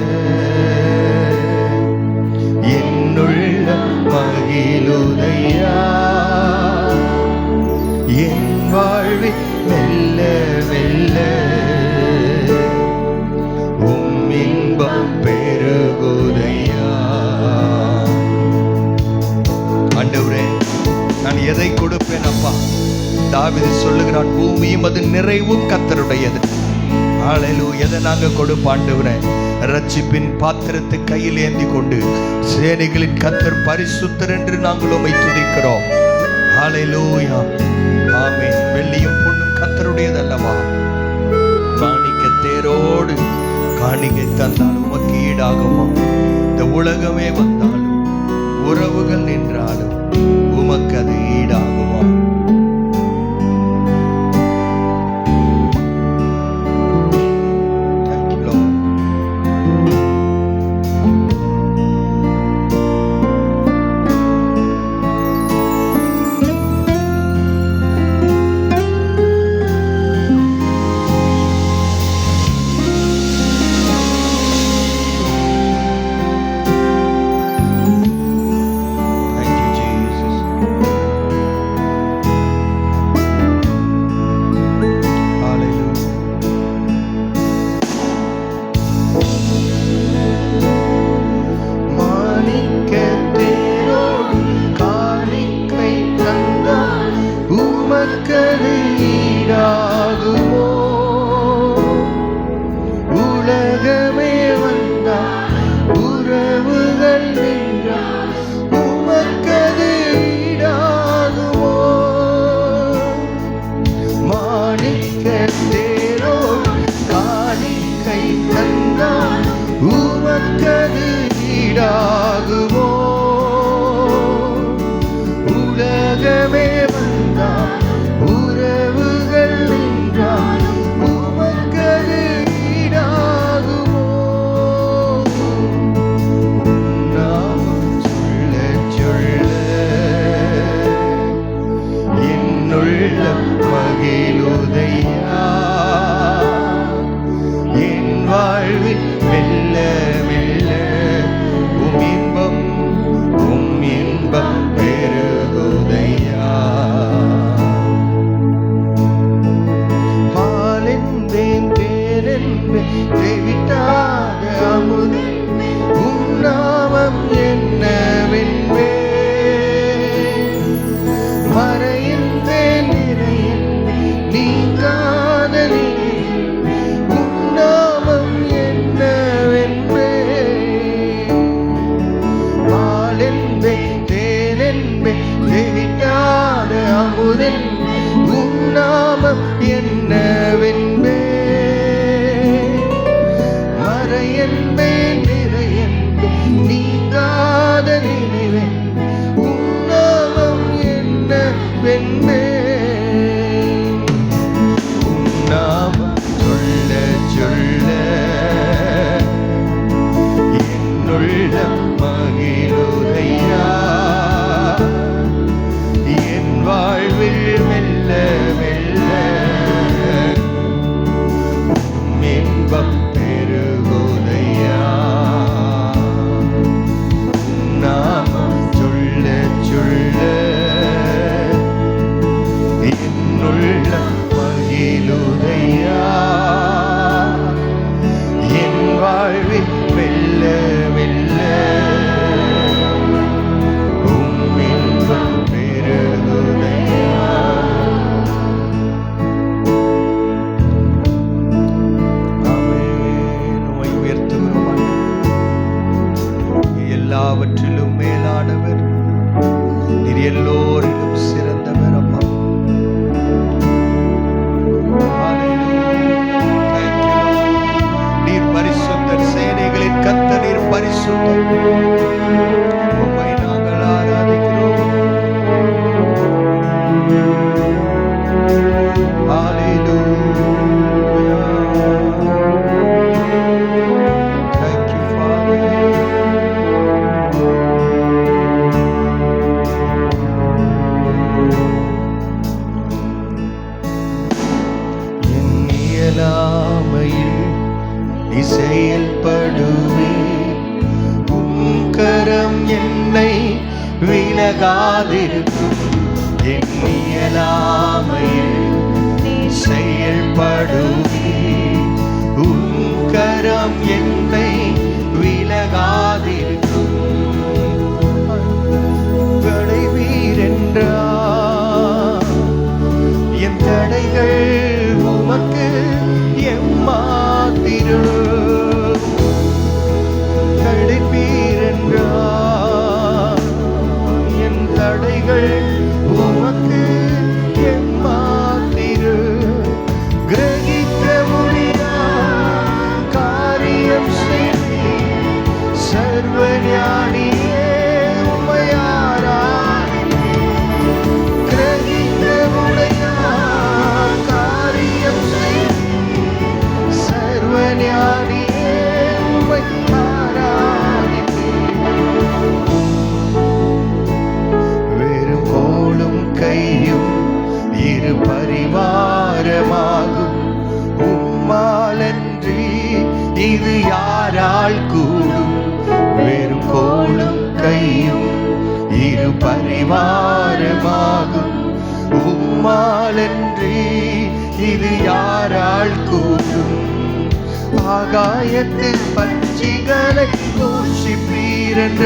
என்னுள்ள மகிழுதையா என் வாழ்வில் மெல்ல மெல்ல உம் இன்பம் பெருகுதையா. ஆண்டவரே, நான் எதை கொடுப்பேன் அப்பா? தாவீது சொல்லுகிறான், பூமியும் அது நிறைவும் கர்த்தருடையது. ஹல்லேலூயா. எதை நாங்க கொடுப்போம் ஆண்டவரே? ரட்சிப்பின் பாத்திரத்தை கையில் ஏந்தி கொண்டு சேனைகளின் கர்த்தர் பரிசுத்தர் என்று நாங்கள் உம்மை துதிக்கிறோம். ஹல்லேலூயா. ஆமென். வெள்ளியும் பொன்னும் கர்த்தருடையதல்லவா? மாணிக்க தேரோடு காணிக்கை தந்தாலும் உமக்கு ஈடாகுமா? இந்த உலகமே வந்தாலும் உறவுகள் நின்றாலும் உமக்கு அது ஈடாகுமா? செயல்படுவேன். உம் கரம் என்னை விலகாதிருக்கும். என் இயலாமையில் செயல்படுவேன். உம் கரம் என்னை விலகாதிருக்கும். கடைவீரென்றார் என் தடைகள் உமக்கு எம்மாத்திரம். கடைவீரென்றார் என் தடைகள் உமக்கு எம்மாத்திரம். கிரகிக்க முடியா காரியம் செய்வீர். சர்வஞானியே உம்மை ஆராதிப்பேன். கிரகிக்க முடியா காரியம் செய்வீர். சர்வஞானியே உம்மை ஆராதிப்பேன். வெறும் கோலும் கையும் இரு பரிவாரமாகும். உம்மாலன்றி இது யாரால் கூடும். வெறும் கோலும் கையும் இரு பரிவாரமாகும். உம்மாலன்றி இது யாரால் கூடும். ஆகாயத்து பட்சிகளை போஷிப்பீரென்றார்.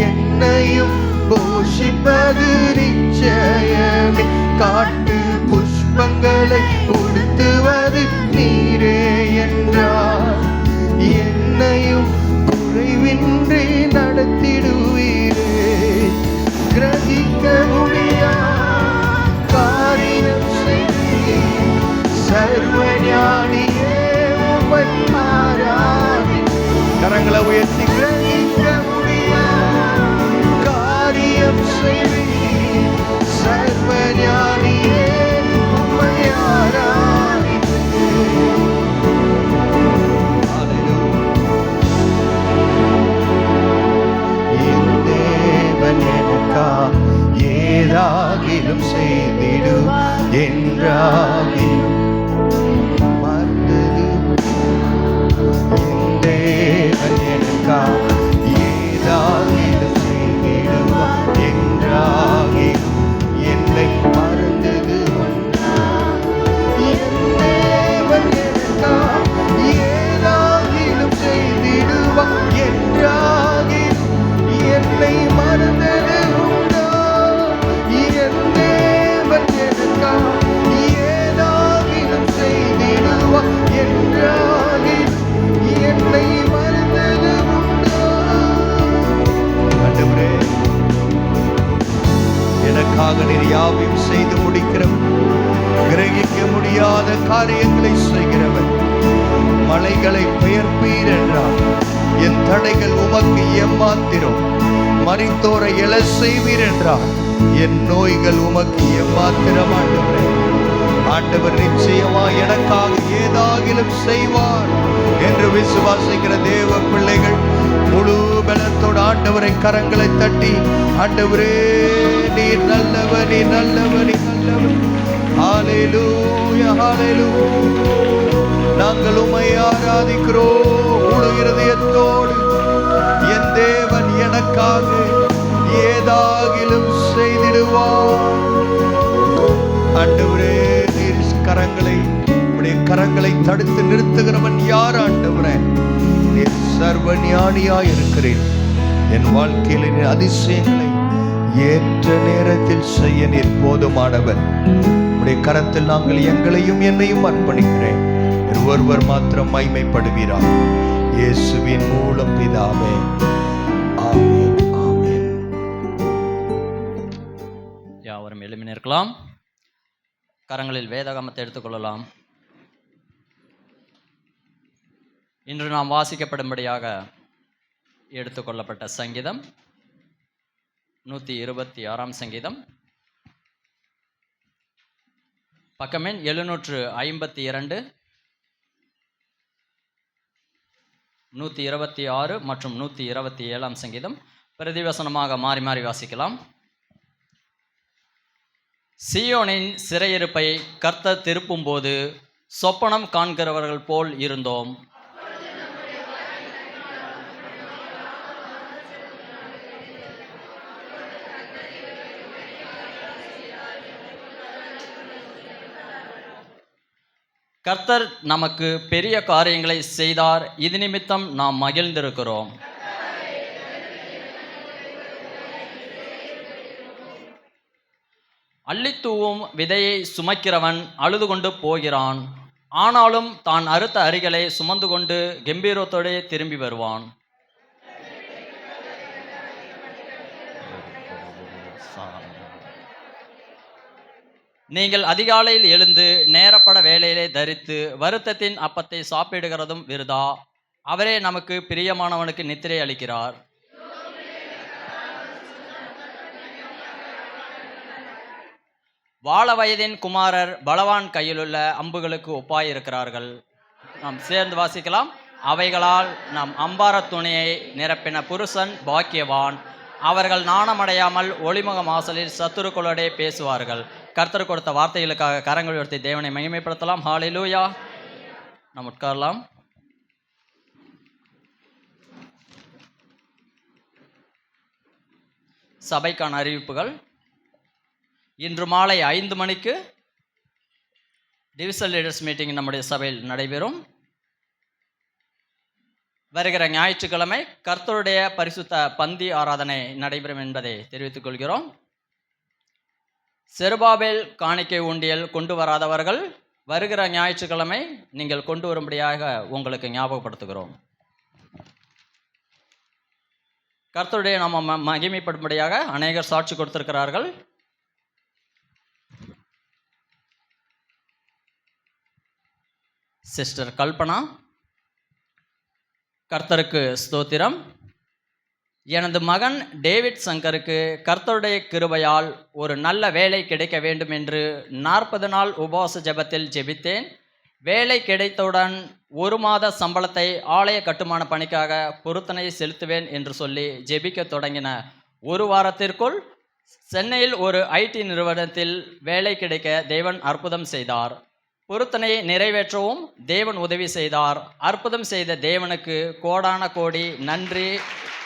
என்னையும் போஷிப்பது நிச்சயமே. காட்டு புஷ்பங்களை உடுத்துவது நீரே என்றார். என்னையும் குறைவின்றி நடத்திடுவீரே. கிரகிக்க முடியா காரியம் செய்வீர். சர்வஞானியே உம்மை ஆராதிப்பேன். கரங்களை உயர்த்தி கிரகிக்க முடியா காரியம் செய்வீர். சர்வஞானியே உம்மை ஆராதிப்பேன். என் தேவன் எனக்கா ஏதாகிலும் செய்திடுவார் என்றாகிலும் மறந்தது. என் தேவன் எனக்கா ஏதாகிலும் செய்திடுவார் என்றாகிலும் என்னை மறந்தது உண்டா? என் தேவன் எனக்கா ஏதாகிலும் செய்திடுவார் என்றாகிலும் என்னை மறந்தது உண்டா? என் தேவன் எனக்கா ஏதாகிலும் செய்திடுவார் என்றாகிலும் என்னை மறந்தது உண்டா? ஆண்டவரே, எனக்காக நீர் யாவையும் செய்து முடிக்கிறவர். கிரகிக்க முடியாத காரியங்களை செய்கிறவர். மலைகளை பெயர்ப்பீர் என்றார். என் தடைகள் உமக்கு எம்மாத்திரம். மரித்தோரை எழ செய்வீர் என்றார். என் நோய்கள் உமக்கு எம்மாத்திரம். ஆண்டவரே, ஆண்டவர் நிச்சயமா எனக்காக ஏதாகிலும் செய்வார் என்று விசுவாசிக்கிற தேவ பிள்ளைகள் முழு பலத்தோடு ஆண்டவரை கரங்களை தட்டி, ஆண்டவரே நீர் நல்லவர், நீர் நல்லவர், நீர் நல்லவர். ஹல்லேலூயா, ஹல்லேலூயா. நாங்கள் உம்மை ஆராதிக்கிறோம் முழு இருதயத்தோடு. என் தேவன் எனக்காக ஏதாகிலும் செய்திடுவார். ஆண்டவரே, நீர் கரங்களை உடைய கரங்களை தடுத்து நிறுத்துகிறவன் யார்? ஆண்டவரே, நீர் சர்வ ஞானியாய் இருக்கிறேன். என் வாழ்க்கையில் அதிசயங்களை ஏற்ற நேரத்தில் செய்ய நீர் போதுமானவர். உடைய கரத்தில் நாங்கள் எங்களையும் என்னையும் அர்ப்பணிக்கிறேன். ஒருவர் மாத்திரம் மகிமைப்படுவீராக. இயேசுவின் மூலம் பிதாவே, ஆமென், ஆமென். யாவரும் எழுப்பி நிற்கலாம். கரங்களில் வேதாகமத்தை எடுத்துக்கொள்ளலாம். இன்று நாம் வாசிக்கப்படும்படியாக எடுத்துக்கொள்ளப்பட்ட சங்கீதம் 126 சங்கீதம், பக்கமெண் 752, 126 மற்றும் 127 சங்கீதம். பிரதிவசனமாக மாறி மாறி வாசிக்கலாம். சீயோனின் சிறையிருப்பை கர்த்தர் திருப்பும் போது சொப்பனம் காண்கிறவர்கள் போல் இருந்தோம். கர்த்தர் நமக்கு பெரிய காரியங்களை செய்தார், இது நிமித்தம் நாம் மகிழ்ந்திருக்கிறோம். அள்ளித்தூவும் விதையை சுமக்கிறவன் அழுது கொண்டு போகிறான், ஆனாலும் தான் அறுத்த அரிகளை சுமந்து கொண்டு கம்பீரத்தோடே திரும்பி வருவான். நீங்கள் அதிகாலையில் எழுந்து நேரப்பட வேலையிலே தரித்து வருத்தத்தின் அப்பத்தை சாப்பிடுகிறதும் விருதா. அவரே நமக்கு பிரியமானவனுக்கு நித்திரை அளிக்கிறார். வாழ வயதின் குமாரர் பலவான் கையிலுள்ள அம்புகளுக்கு ஒப்பாயிருக்கிறார்கள். நாம் சேர்ந்து வாசிக்கலாம். அவைகளால் நம் அம்பார துணியை நிரப்பின புருஷன் பாக்கியவான். அவர்கள் நாணமடையாமல் ஒளிமுக வாசலில் சத்துருக்களோடே பேசுவார்கள். கர்த்தர் கொடுத்த வார்த்தைகளுக்காக கரங்கள் உயர்த்தி தேவனை மகிமைப்படுத்தலாம். ஹalleluya. நாம் உட்காரலாம். சபைக்கான அறிவிப்புகள். இன்று மாலை 5 மணிக்கு டிவிஷனல் லீடர்ஸ் மீட்டிங் நம்முடைய சபையில் நடைபெறும். வருகிற ஞாயிற்றுக்கிழமை கர்த்தருடைய பரிசுத்த பந்தி ஆராதனை நடைபெறும் என்பதை தெரிவித்துக் கொள்கிறோம். செருபாபேல் காணிக்கை உண்டியல் கொண்டு வராதவர்கள் வருகிற ஞாயிற்றுக்கிழமை நீங்கள் கொண்டு வரும்படியாக உங்களுக்கு ஞாபகப்படுத்துகிறோம். கர்த்தருடைய நாம மகிமைப்படும்படியாக அநேகர் சாட்சி கொடுத்திருக்கிறார்கள். சிஸ்டர் கல்பனா, கர்த்தருக்கு ஸ்தோத்திரம். எனது மகன் டேவிட் சங்கருக்கு கர்த்தருடைய கிருபையால் ஒரு நல்ல வேலை கிடைக்க வேண்டும் என்று 40 நாள் உபவாச ஜெபத்தில் ஜெபித்தேன். வேலை கிடைத்தவுடன் 1 மாத சம்பளத்தை ஆலய கட்டுமான பணிக்காக பொருத்தனை செலுத்துவேன் என்று சொல்லி ஜெபிக்க தொடங்கின 1 வாரத்திற்குள் சென்னையில் ஒரு ஐடி நிறுவனத்தில் வேலை கிடைக்க தேவன் அற்புதம் செய்தார். பொருத்தனையை நிறைவேற்றவும் தேவன் உதவி செய்தார். அற்புதம் செய்த தேவனுக்கு கோடான கோடி நன்றி.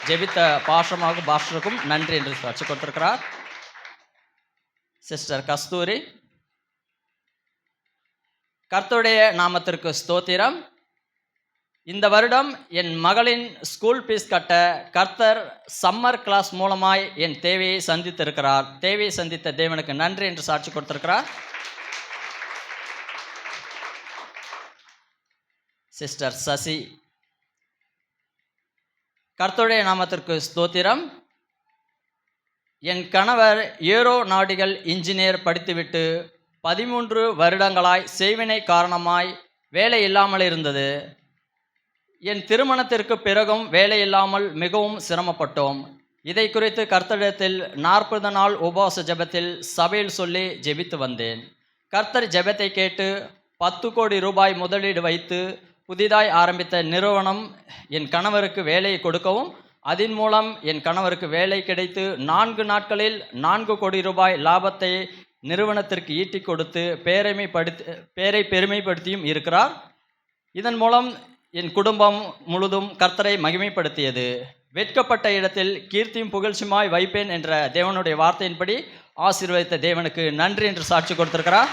ஜெபித்த பாஸ்டருக்கும் நன்றி என்று சாட்சி கொடுத்திருக்கிறார். சிஸ்டர் கஸ்தூரி, கர்த்தருடைய நாமத்திற்கு ஸ்தோத்திரம். இந்த வருடம் என் மகளின் ஸ்கூல் ஃபீஸ் கட்ட கர்த்தர் சம்மர் கிளாஸ் மூலமாய் என் தேவையை சந்தித்திருக்கிறார். தேவையை சந்தித்த தேவனுக்கு நன்றி என்று சாட்சி கொடுத்திருக்கிறார். சிஸ்டர் சசி, கர்த்தருடைய நாமத்திற்கு ஸ்தோத்திரம். என் கணவர் ஏரோநாடிகல் இன்ஜினியர் படித்துவிட்டு 13 வருடங்களாய் செய்வினை காரணமாய் வேலை இல்லாமல் இருந்தது. என் திருமணத்திற்கு பிறகும் வேலை இல்லாமல் மிகவும் சிரமப்பட்டோம். இதை குறித்து கர்த்தரிடத்தில் 40 நாள் உபவாச ஜெபத்தில் சபையில் சொல்லி ஜெபித்து வந்தேன். கர்த்தர் ஜெபத்தை கேட்டு 10 கோடி ரூபாய் முதலீடு வைத்து புதிதாய் ஆரம்பித்த நிறுவனம் என் கணவருக்கு வேலையை கொடுக்கவும் அதன் மூலம் என் கணவருக்கு வேலை கிடைத்து 4 நாட்களில் 4 கோடி ரூபாய் லாபத்தை நிறுவனத்திற்கு ஈட்டி கொடுத்து பேரை பெருமைப்படுத்தியும் இருக்கிறார். இதன் மூலம் என் குடும்பம் முழுதும் கர்த்தரை மகிமைப்படுத்தியது. வெட்கப்பட்ட இடத்தில் கீர்த்தியும் புகழ்ச்சியுமாய் வைப்பேன் என்ற தேவனுடைய வார்த்தையின்படி ஆசீர்வதித்த தேவனுக்கு நன்றி என்று சாட்சி கொடுத்திருக்கிறார்.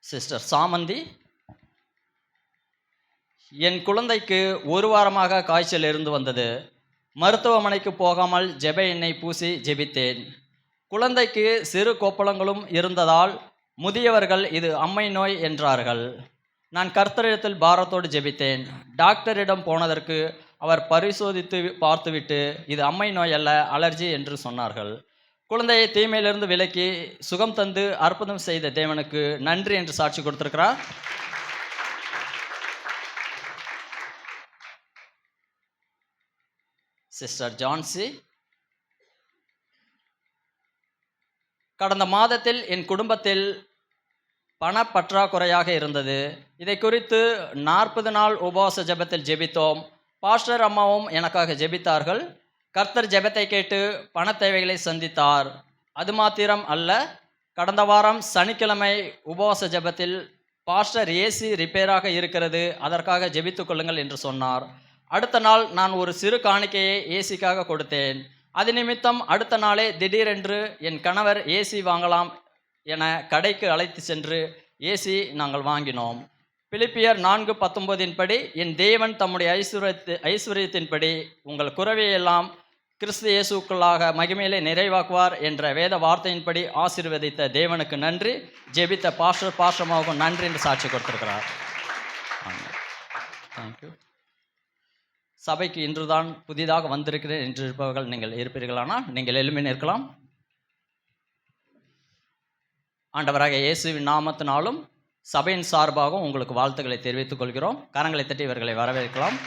சிஸ்டர் சாமந்தி, என் குழந்தைக்கு 1 வாரமாக காய்ச்சல் இருந்து வந்தது. மருத்துவமனைக்கு போகாமல் ஜெப எண்ணெய் பூசி ஜெபித்தேன். குழந்தைக்கு சிறு கொப்பளங்களும் இருந்ததால் முதியவர்கள் இது அம்மை நோய் என்றார்கள். நான் கர்த்தரிடத்தில் பாரத்தோடு ஜெபித்தேன். டாக்டரிடம் போனதற்கு அவர் பரிசோதித்து பார்த்துவிட்டு இது அம்மை நோய் அல்ல, அலர்ஜி என்று சொன்னார்கள். குழந்தையை தீமையிலிருந்து விலக்கி சுகம் தந்து அற்புதம் செய்த தேவனுக்கு நன்றி என்று சாட்சி கொடுத்திருக்கிறார். சிஸ்டர் ஜான்சி, கடந்த மாதத்தில் என் குடும்பத்தில் பணப்பற்றாக்குறையாக இருந்தது. இதை குறித்து 40 நாள் உபவாச ஜெபத்தில் ஜெபித்தோம். பாஸ்டர் அம்மாவும் எனக்காக ஜெபித்தார்கள். கர்த்தர் ஜெபத்தை கேட்டு பண தேவைகளை சந்தித்தார். அது மாத்திரம் அல்ல, கடந்த வாரம் சனிக்கிழமை உபவாச ஜெபத்தில் பாஸ்டர் ஏசி ரிப்பேராக இருக்கிறது, அதற்காக ஜெபித்துக் கொள்ளுங்கள் என்று சொன்னார். அடுத்த நாள் நான் ஒரு சிறு காணிக்கையை ஏசிக்காக கொடுத்தேன். அது நிமித்தம் அடுத்த நாளே திடீரென்று என் கணவர் ஏசி வாங்கலாம் என கடைக்கு அழைத்து சென்று ஏசி நாங்கள் வாங்கினோம். பிலிப்பியர் 4:19 படி, என் தேவன் தம்முடைய ஐஸ்வர்யத்தின்படி உங்கள் குறைவையெல்லாம் கிறிஸ்து இயேசுக்குள்ளாக மகிமையிலே நிறைவாக்குவார் என்ற வேத வார்த்தையின்படி ஆசீர்வதித்த தேவனுக்கு நன்றி. ஜெபித்த பாஸ்டர்மாவுக்கும் நன்றி என்று சாட்சி கொடுத்திருக்கிறார். தேங்க்யூ. சபைக்கு இன்றுதான் புதிதாக வந்திருக்கிறேன் என்று இருப்பவர்கள் நீங்கள் இருப்பீர்களானால் நீங்கள் எழும்பி நிற்கலாம். ஆண்டவராக இயேசுவின் நாமத்தினாலும் சபையின் சார்பாகவும் உங்களுக்கு வாழ்த்துக்களை தெரிவித்துக் கொள்கிறோம். கரங்களை தட்டி இவர்களை வரவேற்கலாம்.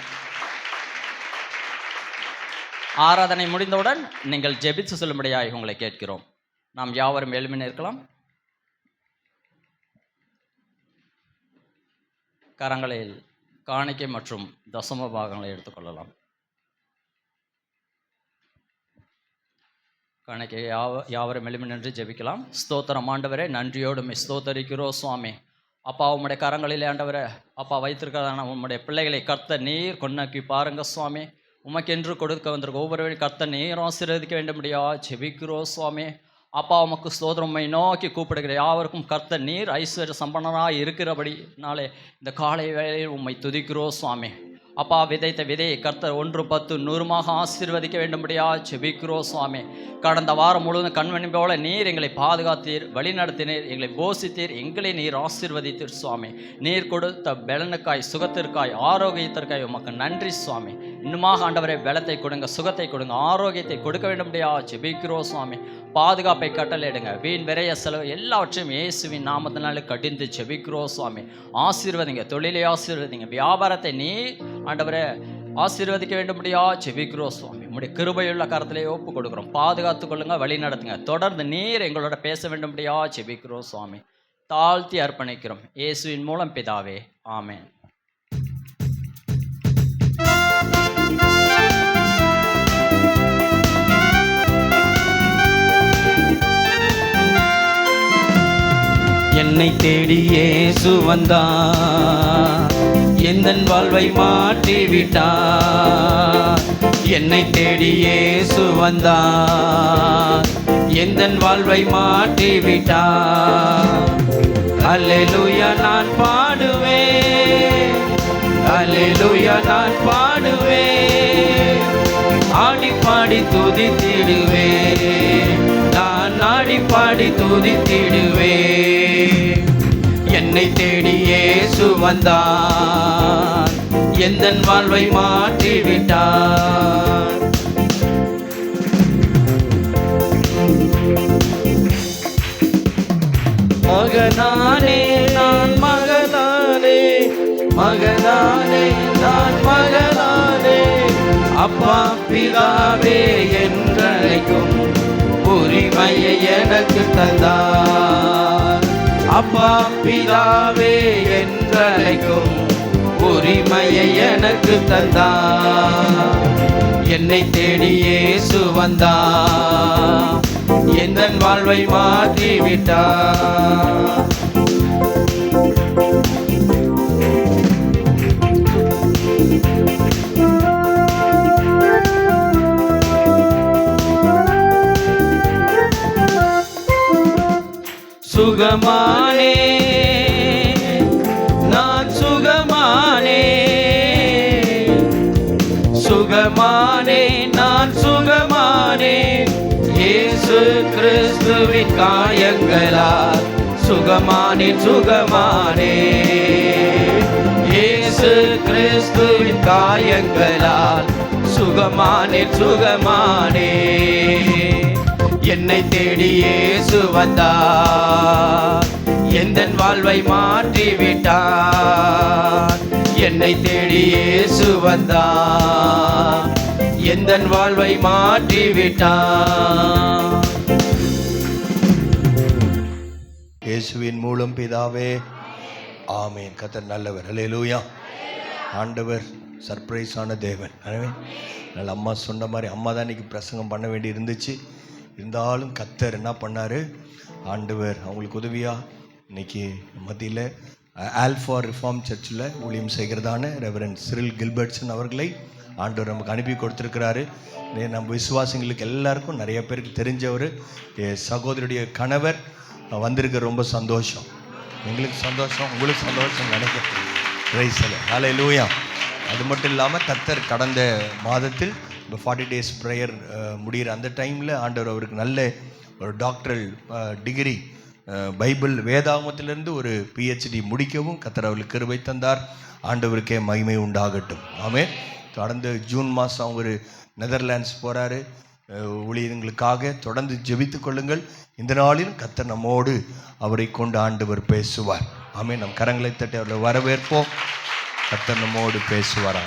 ஆராதனை முடிந்தவுடன் நீங்கள் ஜெபித்து சொல்லும்படியாக உங்களை கேட்கிறோம். நாம் யாவரும் எழும்பி நிற்கலாம். கரங்களில் காணிக்கை மற்றும் தசம பாகங்களை எடுத்துக்கொள்ளலாம். காணிக்கை யாவரும் எழும்பி நின்று ஜெபிக்கலாம். ஸ்தோத்திரம் ஆண்டவரே, நன்றியோடு ஸ்தோத்தரிக்கிறோம் சுவாமி. அப்பா, உம்முடைய கரங்களிலே ஆண்டவரே அப்பா வைத்திருக்கிறதான உம்முடைய பிள்ளைகளை கர்த்தர் நீர் கொண்டாக்கி பாருங்க சுவாமி. உமக்கென்று கொடுக்க வந்திருக்க ஒவ்வொருவரையும் கர்த்தர் நீர் ஆசீர்வதிக்க வேண்டும்படியா ஜெபிக்கிறோம் சுவாமி. அப்பா, உமக்கு ஸ்தோத்திரம். உம்மை நோக்கி கூப்பிடுகிற யாவருக்கும் கர்த்தர் நீர் ஐஸ்வர்ய சம்பன்னராக இருக்கிறபடினாலே இந்த காலை வேளையில் உம்மை துதிக்கிறோம் சுவாமி. அப்பா, விதைத்த விதையை கர்த்தர் 1, 10, 100 ஆசீர்வதிக்க வேண்டும்படியா ஜெபிக்கிறோம் சுவாமி. கடந்த வாரம் முழுவதும் கண்மணி போல நீர் எங்களை பாதுகாத்தீர், வழி நடத்தினீர், எங்களை போஷித்தீர், எங்களை நீர் ஆசீர்வதித்தீர் சுவாமி. நீர் கொடுத்த பலனுக்காய், சுகத்திற்காய், ஆரோக்கியத்திற்காய் உமக்கு நன்றி சுவாமி. இன்னுமாக ஆண்டவரே பலத்தை கொடுங்க, சுகத்தை கொடுங்க, ஆரோக்கியத்தை கொடுக்க வேண்டும்படியா ஜெபிக்கிறோம் சுவாமி. பாதுகாப்பை கட்டளையிடுங்க. வீண் விரைய செலவு எல்லாவற்றையும் இயேசுவின் நாமத்தினாலே கடிந்து ஜெபிக்கிறோம் சுவாமி. ஆசீர்வதிங்க, தொழிலை ஆசீர்வதிங்க, வியாபாரத்தை நீ ஆண்டவரே ஆசீர்வதிக்க வேண்டும்படியா ஜெபிக்கிறோம் சுவாமி. உங்களுடைய கிருபையுள்ள கரத்திலே ஒப்பு கொடுக்குறோம். பாதுகாத்து கொள்ளுங்க, வழி நடத்துங்க. தொடர்ந்து நீர் எங்களோட பேச வேண்டும்படியா ஜெபிக்கிறோம் சுவாமி. தாழ்த்தி அர்ப்பணிக்கிறோம் இயேசுவின் மூலம் பிதாவே, ஆமென். என்னை தேடி இயேசு வந்தார், எந்தன் வாழ்வை மாற்றி விட்டார். என்னை தேடி இயேசு வந்தார், எந்தன் வாழ்வை மாற்றி விட்டார். அல்லேலூயா நான் பாடுவேன், அல்லேலூயா நான் பாடுவேன். ஆடி பாடி துதித்திடுவேன், நான் ஆடி பாடி துதித்திடுவேன். என்னை தேடி இயேசு வந்தார், எந்தன் வாழ்வை மாற்றி விட்டார். மகனானே நான் மகனானே, மகனானே நான் மகனானே. அப்பா பிதாவே என்றழைக்கும் உரிமையை எனக்கு தந்தார். அப்பா பிதாவே என்றழைக்கும் உரிமையை எனக்கு தந்தார். என்னை தேடி இயேசு வந்தார், எந்தன் வாழ்வை மாற்றி விட்டார். சுகமானே நான் சுகமானே, சுகமானே நான் சுகமானே. இயேசு கிறிஸ்துவின் காயங்களால் சுகமானே சுகமானே. இயேசு கிறிஸ்துவின் காயங்களால் சுகமானே சுகமானே. என்னை தேடி இயேசு வந்தார், எந்தன் வாழ்வை மாற்றி விட்டார். என்னை தேடி இயேசு வந்தார், எந்தன் வாழ்வை மாற்றி விட்டார். இயேசுவின் மூலம் பிதாவே, ஆமென். கர்த்தர் நல்லவர். அல்லேலூயா. ஆண்டவர் சர்ப்ரைஸான தேவன். நல்ல அம்மா சொன்ன மாதிரி அம்மா தான் இன்னைக்கு பிரசங்கம் பண்ண வேண்டி இருந்துச்சு. இருந்தாலும் கர்த்தர் என்ன பண்ணார், ஆண்டவர் அவங்களுக்கு உதவியாக இன்னைக்கு மத்தியில் ஆல்ஃபா ரிஃபார்ம் சர்ச்சில் ஊழியம் செய்கிறதான ரெவரண்ட் சிரில் கில்பர்ட்சன் அவர்களை ஆண்டவர் நமக்கு அனுப்பி கொடுத்துருக்கிறாரு. நம்ம விசுவாசிங்களுக்கு எல்லாருக்கும் நிறைய பேருக்கு தெரிஞ்சவர். என் சகோதரியுடைய கணவர் வந்திருக்க ரொம்ப சந்தோஷம். எங்களுக்கு சந்தோஷம், உங்களுக்கு சந்தோஷம் நினைக்கிறேன். Praise the Lord. ஹல்லேலூயா. அது மட்டும் இல்லாமல் கர்த்தர் கடந்த மாதத்தில் இப்போ 40 days ப்ரேயர் முடிகிற அந்த டைமில் ஆண்டவர் அவருக்கு நல்ல ஒரு டாக்டரல் டிகிரி பைபிள் வேதாகமத்திலிருந்து ஒரு PhD முடிக்கவும் கர்த்தர் அவர்களுக்கு கிருபை தந்தார். ஆண்டவருக்கே மகிமை உண்டாகட்டும். ஆமென். கடந்த ஜூன் மாதம் ஒரு நெதர்லாண்ட்ஸ் போகிறாரு ஊழியர்களுக்காக. தொடர்ந்து ஜெபித்து கொள்ளுங்கள். இந்த நாளில் கர்த்தர் நம்மோடு அவரை கொண்டு ஆண்டவர் பேசுவார். ஆமென். நம் கரங்களை தட்டி அவரை வரவேற்போம். கர்த்தர் நம்மோடு பேசுவாரா.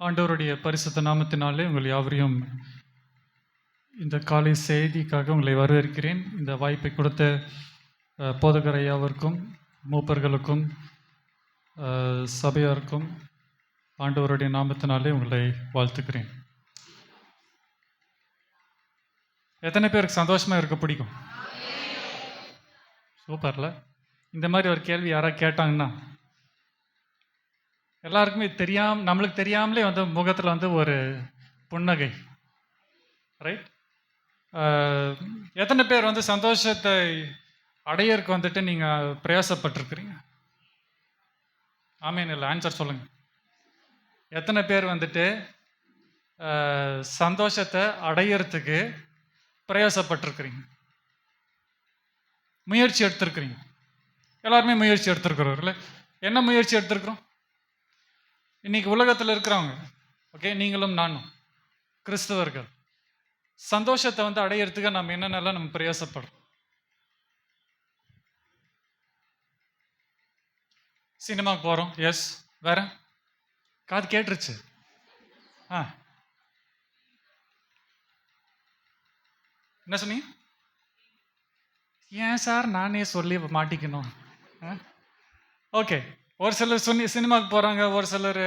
ஆண்டவருடைய பரிசுத்த நாமத்தினாலே உங்கள் யாவரையும் இந்த காலை செய்திக்காக உங்களை வரவேற்கிறேன். இந்த வாய்ப்பை கொடுத்த போதகர் ஐயாவிற்கும் மூப்பர்களுக்கும் சபையாருக்கும் ஆண்டவருடைய நாமத்தினாலே உங்களை வாழ்த்துக்கிறேன். எத்தனை பேருக்கு சந்தோஷமாக இருக்க பிடிக்கும்? சூப்பர்ல. இந்த மாதிரி ஒரு கேள்வி யாராவது கேட்டாங்கன்னா எல்லாருக்குமே நம்மளுக்கு தெரியாமலே வந்து முகத்தில் வந்து ஒரு புன்னகை, ரைட்? எத்தனை பேர் வந்து சந்தோஷத்தை அடையறதுக்கு வந்துட்டு நீங்கள் பிரயாசப்பட்டிருக்கிறீங்க? ஆமேன் இல்லை, ஆன்சர் சொல்லுங்கள். எத்தனை பேர் வந்துட்டு சந்தோஷத்தை அடையறதுக்கு பிரயாசப்பட்டிருக்கிறீங்க, முயற்சி எடுத்திருக்கிறீங்க? எல்லாருமே முயற்சி எடுத்திருக்கிறோம் இல்லை? என்ன முயற்சி எடுத்திருக்கிறோம்? இன்னைக்கு உலகத்தில் இருக்கிறவங்க, ஓகே, நீங்களும் நானும் கிறிஸ்தவர்கள், சந்தோஷத்தை வந்து அடையிறதுக்கு நம்ம என்னென்னலாம் நம்ம பிரயாசப்படுறோம்? சினிமாவுக்கு போகிறோம், எஸ். வேற காது கேட்டுருச்சு. என்ன சொன்னீங்க? ஏன் சார் நானே சொல்லி மாட்டிக்கணும்? ஓகே, ஒரு சிலர் சினிமாவுக்கு போகிறாங்க, ஒரு சிலர்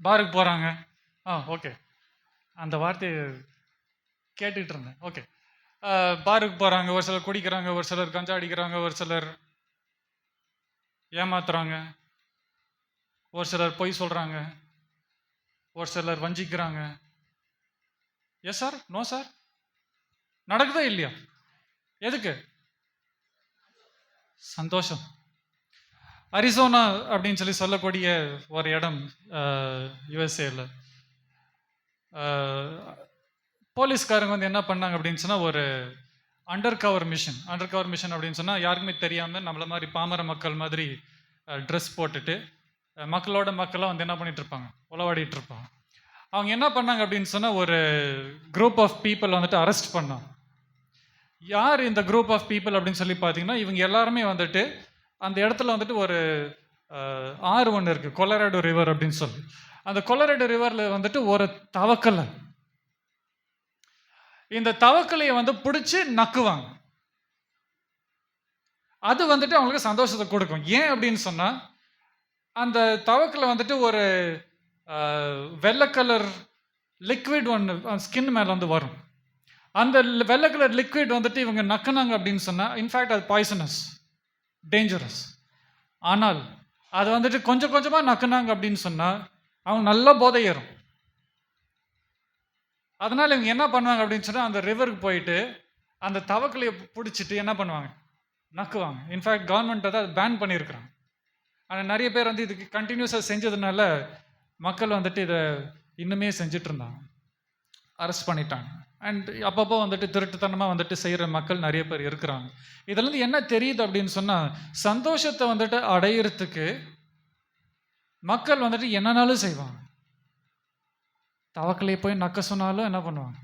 பாருக்கு போகிறாங்க. ஓகே, அந்த வார்த்தையை கேட்டுக்கிட்டு இருந்தேன். ஓகே, பாருக்கு போகிறாங்க, ஒரு சிலர் குடிக்கிறாங்க, ஒரு சிலர் கஞ்சா அடிக்கிறாங்க, ஒரு சிலர் ஏமாத்துறாங்க, ஒரு சிலர் பொய் சொல்கிறாங்க, ஒரு சிலர் வஞ்சிக்கிறாங்க. எஸ் சார், நோ சார், நடக்குதா இல்லையா? எதுக்கு? சந்தோஷம். அரிசோனா அப்படின்னு சொல்லக்கூடிய ஒரு இடம் யுஎஸ்ஏல, போலீஸ்காரங்க வந்து என்ன பண்ணாங்க அப்படின்னு சொன்னால், ஒரு அண்டர் கவர் மிஷன் அப்படின்னு சொன்னால் யாருக்குமே தெரியாமல் நம்மள மாதிரி பாமர மக்கள் மாதிரி ட்ரெஸ் போட்டுட்டு மக்களாக வந்து என்ன பண்ணிட்டு இருப்பாங்க, உளவாடிட்டு இருப்பாங்க. அவங்க என்ன பண்ணாங்க அப்படின்னு சொன்னால், ஒரு குரூப் ஆஃப் பீப்புள் வந்துட்டு அரெஸ்ட் பண்ணாங்க. யார் இந்த குரூப் ஆஃப் பீப்புள் அப்படின்னு சொல்லி பார்த்தீங்கன்னா, இவங்க எல்லாருமே வந்துட்டு அந்த இடத்துல வந்துட்டு ஒரு ஆறு ஒன்று இருக்குது, கொலராடோ ரிவர் அப்படின்னு சொல்லி. அந்த கொலராடோ ரிவரில் வந்துட்டு ஒரு தவக்கலை, இந்த தவக்கலையை வந்து பிடிச்சி நக்குவாங்க. அது வந்துட்டு அவங்களுக்கு சந்தோஷத்தை கொடுக்கும். ஏன் அப்படின்னு சொன்னால், அந்த தவக்கலை வந்துட்டு ஒரு வெள்ளை கலர் லிக்விட் ஒன்று ஸ்கின் மேலே வந்து வரும். அந்த வெள்ளை கலர் லிக்விட் வந்துட்டு இவங்க நக்குனாங்க அப்படின்னு சொன்னால், இன்ஃபேக்ட் அது பாய்சனஸ், டேஞ்சரஸ். ஆனால் அது வந்துட்டு கொஞ்சம் கொஞ்சமாக நக்குனாங்க அப்படின்னு சொன்னால் அவங்க நல்லா போதை ஏறும். அதனால் இவங்க என்ன பண்ணுவாங்க அப்படின்னு சொன்னால், அந்த ரிவருக்கு போயிட்டு அந்த தவக்கலையை பிடிச்சிட்டு என்ன பண்ணுவாங்க, நக்குவாங்க. இன்ஃபேக்ட் கவர்மெண்ட் அதை பேன் பண்ணியிருக்கிறாங்க. ஆனால் நிறைய பேர் வந்து இதுக்கு கண்டினியூஸாக செஞ்சதுனால மக்கள் வந்துட்டு இதை இன்னுமே செஞ்சிட்டு இருந்தாங்க. அரெஸ்ட் பண்ணிட்டாங்க. அண்ட் அப்பப்போ வந்துட்டு திருட்டுத்தனமாக வந்துட்டு செய்கிற மக்கள் நிறைய பேர் இருக்கிறாங்க. இதுலேருந்து என்ன தெரியுது அப்படின்னு சொன்னால், சந்தோஷத்தை வந்துட்டு அடையிறதுக்கு மக்கள் வந்துட்டு என்னன்னாலும் செய்வாங்க. தவக்கலையை போய் நக்க சொன்னாலும் என்ன பண்ணுவாங்க,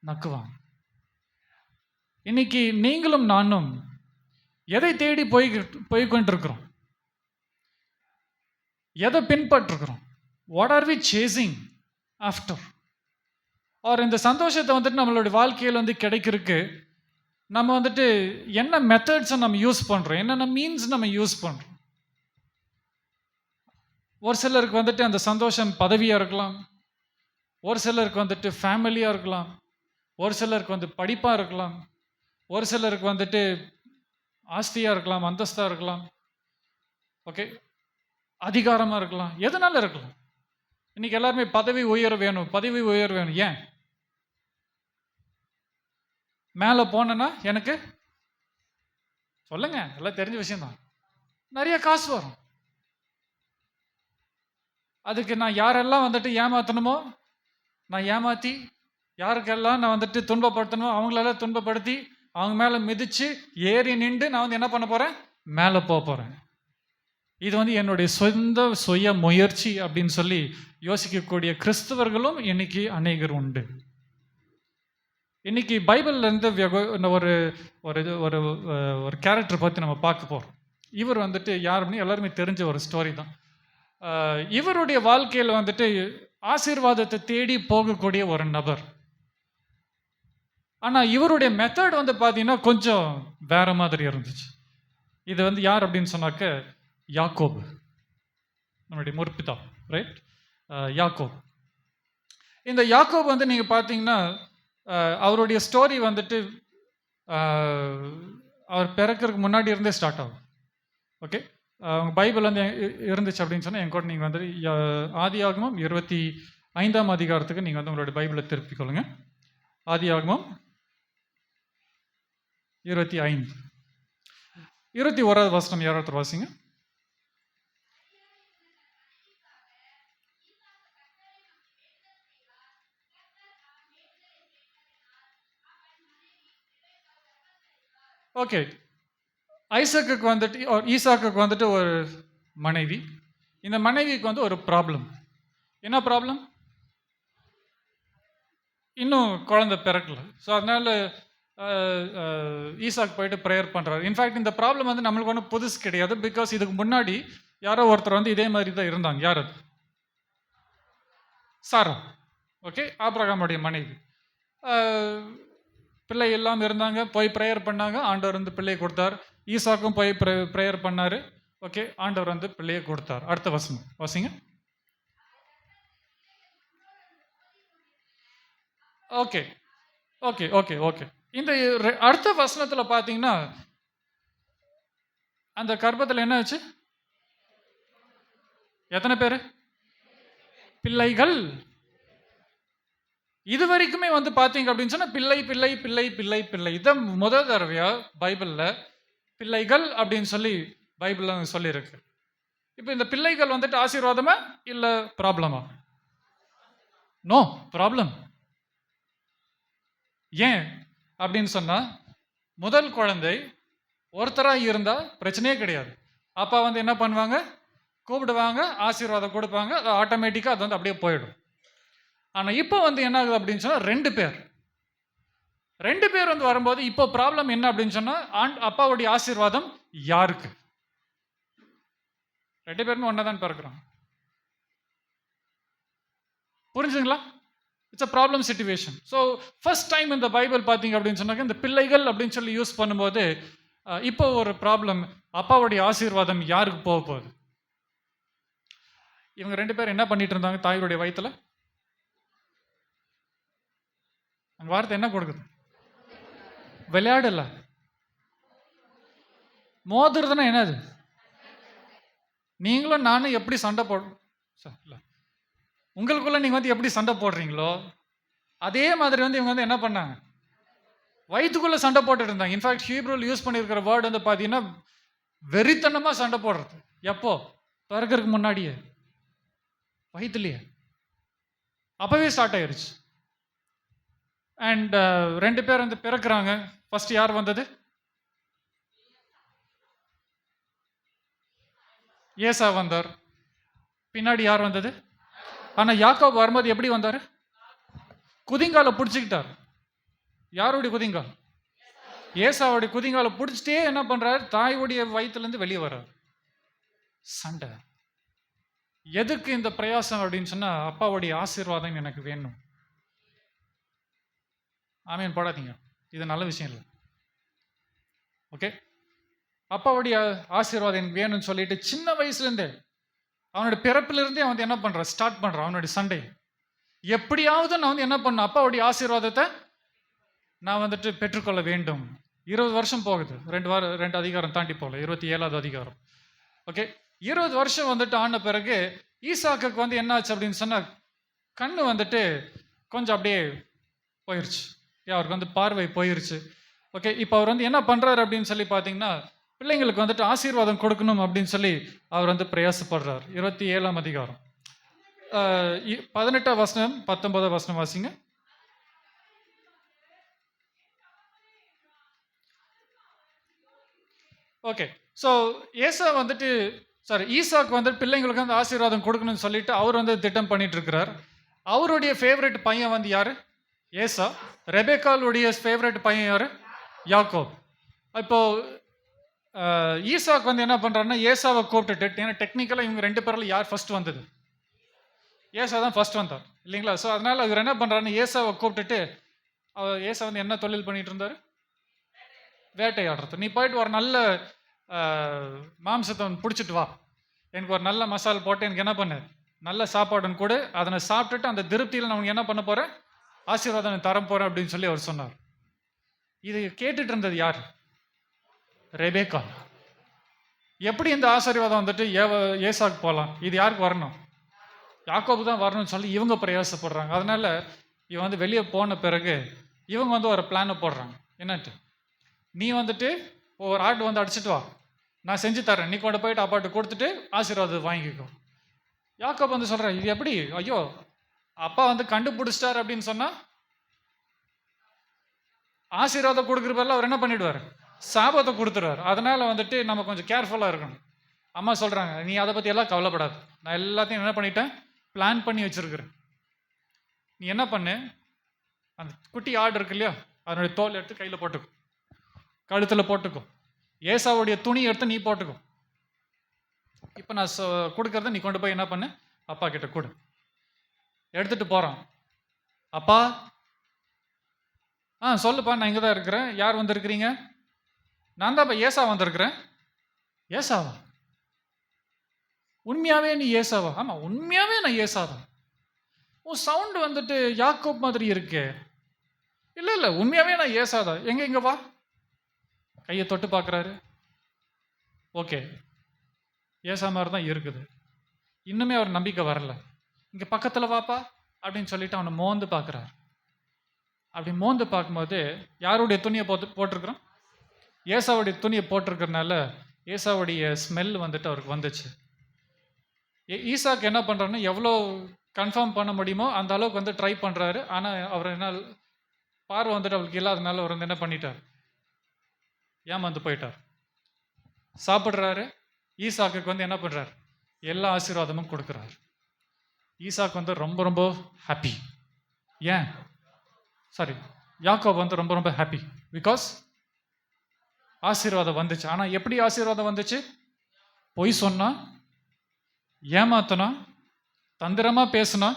நக்குவாங்க. இன்னைக்கு நீங்களும் நானும் எதை தேடி போய்கொண்டிருக்கிறோம்? எதை பின்பற்றுக்கிறோம்? What are we chasing after? இந்த சந்தோஷத்தை வந்துட்டு நம்மளுடைய வாழ்க்கையில் வந்து கிடைக்கிறதுக்கு நம்ம வந்துட்டு என்ன மெத்தட்ஸை நம்ம யூஸ் பண்ணுறோம், என்னென்ன மீன்ஸ் நம்ம யூஸ் பண்ணுறோம். ஒரு சிலருக்கு வந்துட்டு அந்த சந்தோஷம் பதவியாக இருக்கலாம், ஒரு சிலருக்கு வந்துட்டு ஃபேமிலியாக இருக்கலாம், ஒரு சிலருக்கு வந்து படிப்பாக இருக்கலாம், ஒரு சிலருக்கு வந்துட்டு ஆஸ்தியாக இருக்கலாம், அந்தஸ்தாக இருக்கலாம், ஓகே, அதிகாரமாக இருக்கலாம், எதனால இருக்கலாம். இன்னைக்கு எல்லாருமே பதவி உயர்வு வேணும், பதவி உயர்வு வேணும். ஏன்? மேலே போனேன்னா எனக்கு சொல்லுங்க, எல்லாம் தெரிஞ்ச விஷயம்தான், நிறைய காசு வரும். அதுக்கு நான் யாரெல்லாம் வந்துட்டு ஏமாத்தணுமோ நான் ஏமாற்றி, யாருக்கெல்லாம் நான் வந்துட்டு துன்பப்படுத்தணுமோ அவங்களெல்லாம் துன்பப்படுத்தி, அவங்க மேலே மிதித்து ஏறி நின்று நான் வந்து என்ன பண்ண போகிறேன், மேலே போக போகிறேன். இது வந்து என்னுடைய சொந்த சுய முயற்சி அப்படின்னு சொல்லி யோசிக்கக்கூடிய கிறிஸ்தவர்களும் இன்னைக்கு அநேகர் உண்டு. இன்னைக்கு பைபிள்லேருந்து ஒரு ஒரு ஒரு ஒரு கேரக்டர் பற்றி நம்ம பார்க்க போகிறோம். இவர் வந்துட்டு யாருன்னு எல்லாருமே தெரிஞ்ச ஒரு ஸ்டோரி தான். இவருடைய வாழ்க்கையில் வந்துட்டு ஆசீர்வாதத்தை தேடி போகக்கூடிய ஒரு நபர். ஆனால் இவருடைய மெத்தட் வந்து பார்த்தீங்கன்னா கொஞ்சம் வேற மாதிரி இருந்துச்சு. இது வந்து யார் அப்படின்னு சொன்னாக்க யாக்கோபு, நம்மளுடைய முற்பிதா, ரைட்? யாக்கோபு. இந்த யாக்கோபு வந்து நீங்கள் பார்த்தீங்கன்னா அவருடைய ஸ்டோரி வந்துட்டு அவர் பிறக்கிறதுக்கு முன்னாடி இருந்தே ஸ்டார்ட் ஆகும். ஓகே, அவங்க பைபிள் வந்து இருந்துச்சு அப்படின்னு சொன்னால் என் கூட நீங்கள் வந்து ஆதியாகமம் 25ஆம் அதிகாரத்துக்கு நீங்கள் வந்து உங்களுடைய பைபிளை திருப்பிக் கொள்ளுங்க. ஆதியாகமம் 25, 21வது வசனம் யாராவது வாசிங்க. ஓகே, ஈசாக்குக்கு வந்துட்டு ஒரு மனைவி. இந்த மனைவிக்கு வந்து ஒரு ப்ராப்ளம். என்ன ப்ராப்ளம்? இன்னும் குழந்தை பிறக்கல. ஸோ அதனால ஈசாக்கு போயிட்டு ப்ரேயர் பண்ணுறாரு. இன்ஃபேக்ட் இந்த ப்ராப்ளம் வந்து நம்மளுக்கு ஒன்றும் புதுசு கிடையாது. பிகாஸ் இதுக்கு முன்னாடி யாரோ ஒருத்தர் வந்து இதே மாதிரி தான் இருந்தாங்க. யார் அது? சாரா. ஓகே, ஆபிரகாமுடைய மனைவி. பிள்ளை எல்லாம் இருந்தாங்க, போய் ப்ரேயர் பண்ணாங்க, ஆண்டவர் வந்து பிள்ளையை கொடுத்தார். ஈசாக்கும் போய் ப்ரேயர் பண்ணார். ஓகே, ஆண்டவர் வந்து பிள்ளையை கொடுத்தார். அடுத்த வசனம் வாசிங்க. ஓகே ஓகே ஓகே ஓகே இந்த அடுத்த வசனத்தில் பார்த்தீங்கன்னா அந்த கர்ப்பத்தில் என்ன ஆச்சு? எத்தனை பேர் பிள்ளைகள்? இது வரைக்குமே வந்து பார்த்தீங்க அப்படின்னு சொன்னால் பிள்ளை பிள்ளை பிள்ளை பிள்ளை பிள்ளை இதான் முதல் தடவையா பைபிளில் பிள்ளைகள் அப்படின்னு சொல்லி பைபிளில் சொல்லியிருக்கு. இப்போ இந்த பிள்ளைகள் வந்துட்டு ஆசீர்வாதமா இல்லை ப்ராப்ளமா? No problem. ஏன் அப்படின்னு சொன்னால் முதல் குழந்தை ஒருத்தராக இருந்தால் பிரச்சனையே கிடையாது. அப்பா வந்து என்ன பண்ணுவாங்க, கூப்பிடுவாங்க, ஆசீர்வாதம் கொடுப்பாங்க, அது ஆட்டோமேட்டிக்காக அது வந்து அப்படியே போயிடும். ஆனால் இப்போ வந்து என்ன ஆகுது அப்படின்னு சொன்னால் ரெண்டு பேர் வந்து வரும்போது இப்போ ப்ராப்ளம் என்ன அப்படின்னு சொன்னால் அப்பாவுடைய ஆசீர்வாதம் யாருக்கு? 2 பேருமே ஒன்றா தான் பிறக்கிறாங்க. புரிஞ்சுங்களா? It's a problem situation. So first time இந்த பைபிள் பார்த்தீங்க அப்படின்னு சொன்னாக்க இந்த பிள்ளைகள் அப்படின்னு சொல்லி யூஸ் பண்ணும்போது இப்போ ஒரு ப்ராப்ளம், அப்பாவுடைய ஆசீர்வாதம் யாருக்கு போக போகுது? இவங்க 2 பேர் என்ன பண்ணிட்டு இருந்தாங்க தாயுடைய வயிற்றுல? அந்த வார்த்தை என்ன கொடுக்குது? விளையாடல. மோதுறதுன்னா என்னது? நீங்களும் நானும் எப்படி சண்டை இல்லை, உங்களுக்குள்ள நீங்க வந்து எப்படி சண்டை போடுறீங்களோ அதே மாதிரி வந்து இவங்க வந்து என்ன பண்ணாங்க, வயிற்றுக்குள்ள சண்டை போட்டுட்டு இருந்தாங்க. இன்ஃபேக்ட் ஹீப்ரூல யூஸ் பண்ணியிருக்கிற வேர்டு வந்து பார்த்தீங்கன்னா வெறித்தனமாக சண்டை போடுறது. எப்போ? பிறக்கிறதுக்கு முன்னாடியே, வயிற்றுலையே அப்பவே ஸ்டார்ட் ஆயிருச்சு. அண்ட் 2 பேர் வந்து பிறக்கிறாங்க. ஃபர்ஸ்ட் யார் வந்தது? ஏசா வந்தார். பின்னாடி யார் வந்தது? ஆனால் யாக்கோபு வரும்போது எப்படி வந்தார்? குதிங்கால பிடிச்சிக்கிட்டார். யாருடைய குதிங்கால்? ஏசாவுடைய குதிங்கால பிடிச்சிட்டே என்ன பண்றாரு, தாயுடைய வயிற்றுலேருந்து வெளியே வர்றார். சண்டை. எதுக்கு இந்த பிரயாசம் அப்படின்னு சொன்னா அப்பாவுடைய ஆசீர்வாதம் எனக்கு வேணும். ஆமீன் போடாதீங்க, இது நல்ல விஷயம் இல்லை. ஓகே, அப்பாவுடைய ஆசீர்வாதம் எனக்கு வேணும்னு சொல்லிட்டு சின்ன வயசுலேருந்தே அவனுடைய பிறப்பிலிருந்தே அவன் என்ன பண்ணுறான், ஸ்டார்ட் பண்ணுறான் அவனுடைய சண்டை. எப்படியாவது நான் என்ன பண்ண அப்பாவுடைய ஆசீர்வாதத்தை நான் பெற்றுக்கொள்ள வேண்டும். 20 வருஷம் போகுது, 2 அதிகாரம் தாண்டி போகல, 27வது அதிகாரம். ஓகே, 20 வருஷம் ஆன பிறகு ஈசாக்குக்கு என்ன ஆச்சு அப்படின்னு சொன்னால், கண்ணு கொஞ்சம் அப்படியே போயிடுச்சு, அவருக்கு பார்வை போயிடுச்சு. ஓகே, இப்போ அவர் என்ன பண்ணுறாரு அப்படின்னு சொல்லி பார்த்தீங்கன்னா, பிள்ளைங்களுக்கு ஆசீர்வாதம் கொடுக்கணும் அப்படின்னு சொல்லி அவர் பிரயாசப்படுறார். 27ஆம் அதிகாரம் 18ஆம் வசனம் 19ஆம் வசனம் வாசிங்க. ஓகே, ஸோ ஈசாக்கு பிள்ளைங்களுக்கு ஆசீர்வாதம் கொடுக்கணும்னு சொல்லிட்டு அவர் திட்டம் பண்ணிட்டு இருக்கிறார். அவருடைய ஃபேவரட் பையன் யாரு? ஏசா. ரெபேக்காலுடைய ஃபேவரட் பையன் யாரு? யாக்கோப். இப்போ ஈசாக்கு என்ன பண்றாருன்னா, ஏசாவை கூப்பிட்டுட்டு, ஏன்னா டெக்னிக்கலாக இவங்க 2 பேரில் யார் ஃபர்ஸ்ட் வந்தது? ஏசா தான் ஃபர்ஸ்ட் வந்தார் இல்லைங்களா? ஸோ அதனால அவர் என்ன பண்றாருன்னா, ஏசாவை கூப்பிட்டுட்டு, ஏசா என்ன தொழில் பண்ணிட்டு இருந்தாரு? வேட்டையாடுறது. நீ போயிட்டு ஒரு நல்ல மாம்சத்தை பிடிச்சிட்டு வா, எனக்கு ஒரு நல்ல மசால் போட்டு எனக்கு என்ன பண்ணு, நல்ல சாப்பாடுன்னு கூட, அதனை சாப்பிட்டுட்டு அந்த திருப்தியில் நான் உனக்கு என்ன பண்ண போறேன், ஆசீர்வாதம் தர போறேன் அப்படின்னு சொல்லி அவர் சொன்னார். இது கேட்டுட்டு இருந்தது யார்? ரெபேக்கா. எப்படி இந்த ஆசீர்வாதம் ஏசாக்கு போகலாம், இது யாருக்கு வரணும்? யாக்கோபு தான் வரணும்னு சொல்லி இவங்க பிரயாசப்படுறாங்க. அதனால இவன் வெளியே போன பிறகு இவங்க ஒரு பிளானை போடுறாங்க. என்னட்டு, நீ ஒரு ஆடு அடிச்சுட்டு வா, நான் செஞ்சு தரேன், நீ கொண்டு போயிட்டு அப்பாட்டு கொடுத்துட்டு ஆசீர்வாதம் வாங்கிக்கோ. யாக்கோபு சொல்கிறேன், இது எப்படி? ஐயோ, அப்பா கண்டுபிடிச்சிட்டார் அப்படின்னு சொன்னால் ஆசீர்வாதம் கொடுக்குற பேரில் அவர் என்ன பண்ணிடுவார், சாபத்தை கொடுத்துருவார். அதனால் நம்ம கொஞ்சம் கேர்ஃபுல்லாக இருக்கணும். அம்மா சொல்கிறாங்க, நீ அதை பற்றி எல்லாம் கவலைப்படாது, நான் எல்லாத்தையும் என்ன பண்ணிட்டேன், பிளான் பண்ணி வச்சுருக்கிறேன். நீ என்ன பண்ணு, அந்த குட்டி ஆடு இருக்கு இல்லையா, அதனுடைய தோல் எடுத்து கையில் போட்டுக்கோ, கழுத்தில் போட்டுக்கோ, ஏசாவுடைய துணி எடுத்து நீ போட்டுக்கோ. இப்போ நான் கொடுக்கறத நீ கொண்டு போய் என்ன பண்ணு, அப்பா கிட்ட கொடு. எடுத்துட்டு போகிறான். அப்பா, சொல்லுப்பா, நான் இங்கே தான் இருக்கிறேன். யார் வந்திருக்கிறீங்க? நான் தான் ஏசா வந்திருக்கிறேன். ஏசாவா? உண்மையாவே நீ ஏசாவா? ஆமாம், உண்மையாவே நான் ஏசாதான். உன் சவுண்டு யாக்கோப் மாதிரி இருக்கு. இல்லை இல்லை, உண்மையாவே நான் ஏசாதான். எங்க வா. கையை தொட்டு பார்க்குறாரு. ஓகே, ஏசா மாதிரி தான் இருக்குது. இன்னுமே அவர் நம்பிக்கை வரல. இங்கே பக்கத்தில் வாப்பா அப்படின்னு சொல்லிட்டு அவனை மோந்து பார்க்குறாரு. அப்படி மோந்து பார்க்கும்போது யாருடைய துணியை போட்டிருக்கிறோம்? ஏசாவுடைய துணியை போட்டிருக்கிறதுனால ஏசாவுடைய ஸ்மெல் அவருக்கு வந்துச்சு. ஈசாக்கு என்ன பண்ணுறாருன்னா, எவ்வளோ கன்ஃபார்ம் பண்ண முடியுமோ அந்த அளவுக்கு ட்ரை பண்ணுறாரு. ஆனால் அவர் என்ன, பார்வை அவருக்கு இல்லாதனால அவர் என்ன பண்ணிட்டார், ஏமாந்து போயிட்டார். சாப்பிட்றாரு. ஈசாக்கு என்ன பண்ணுறார், எல்லா ஆசீர்வாதமும் கொடுக்குறாரு. ஈசாக்கு ரொம்ப ரொம்ப ஹாப்பி. ஏன்? சாரி, யாக்கோப் ரொம்ப ரொம்ப ஹாப்பி. பிகாஸ் ஆசீர்வாதம் வந்துச்சு. ஆனால் எப்படி ஆசீர்வாதம் வந்துச்சு? பொய் சொன்னா, ஏமாத்தனா, தந்திரமா பேசுனா.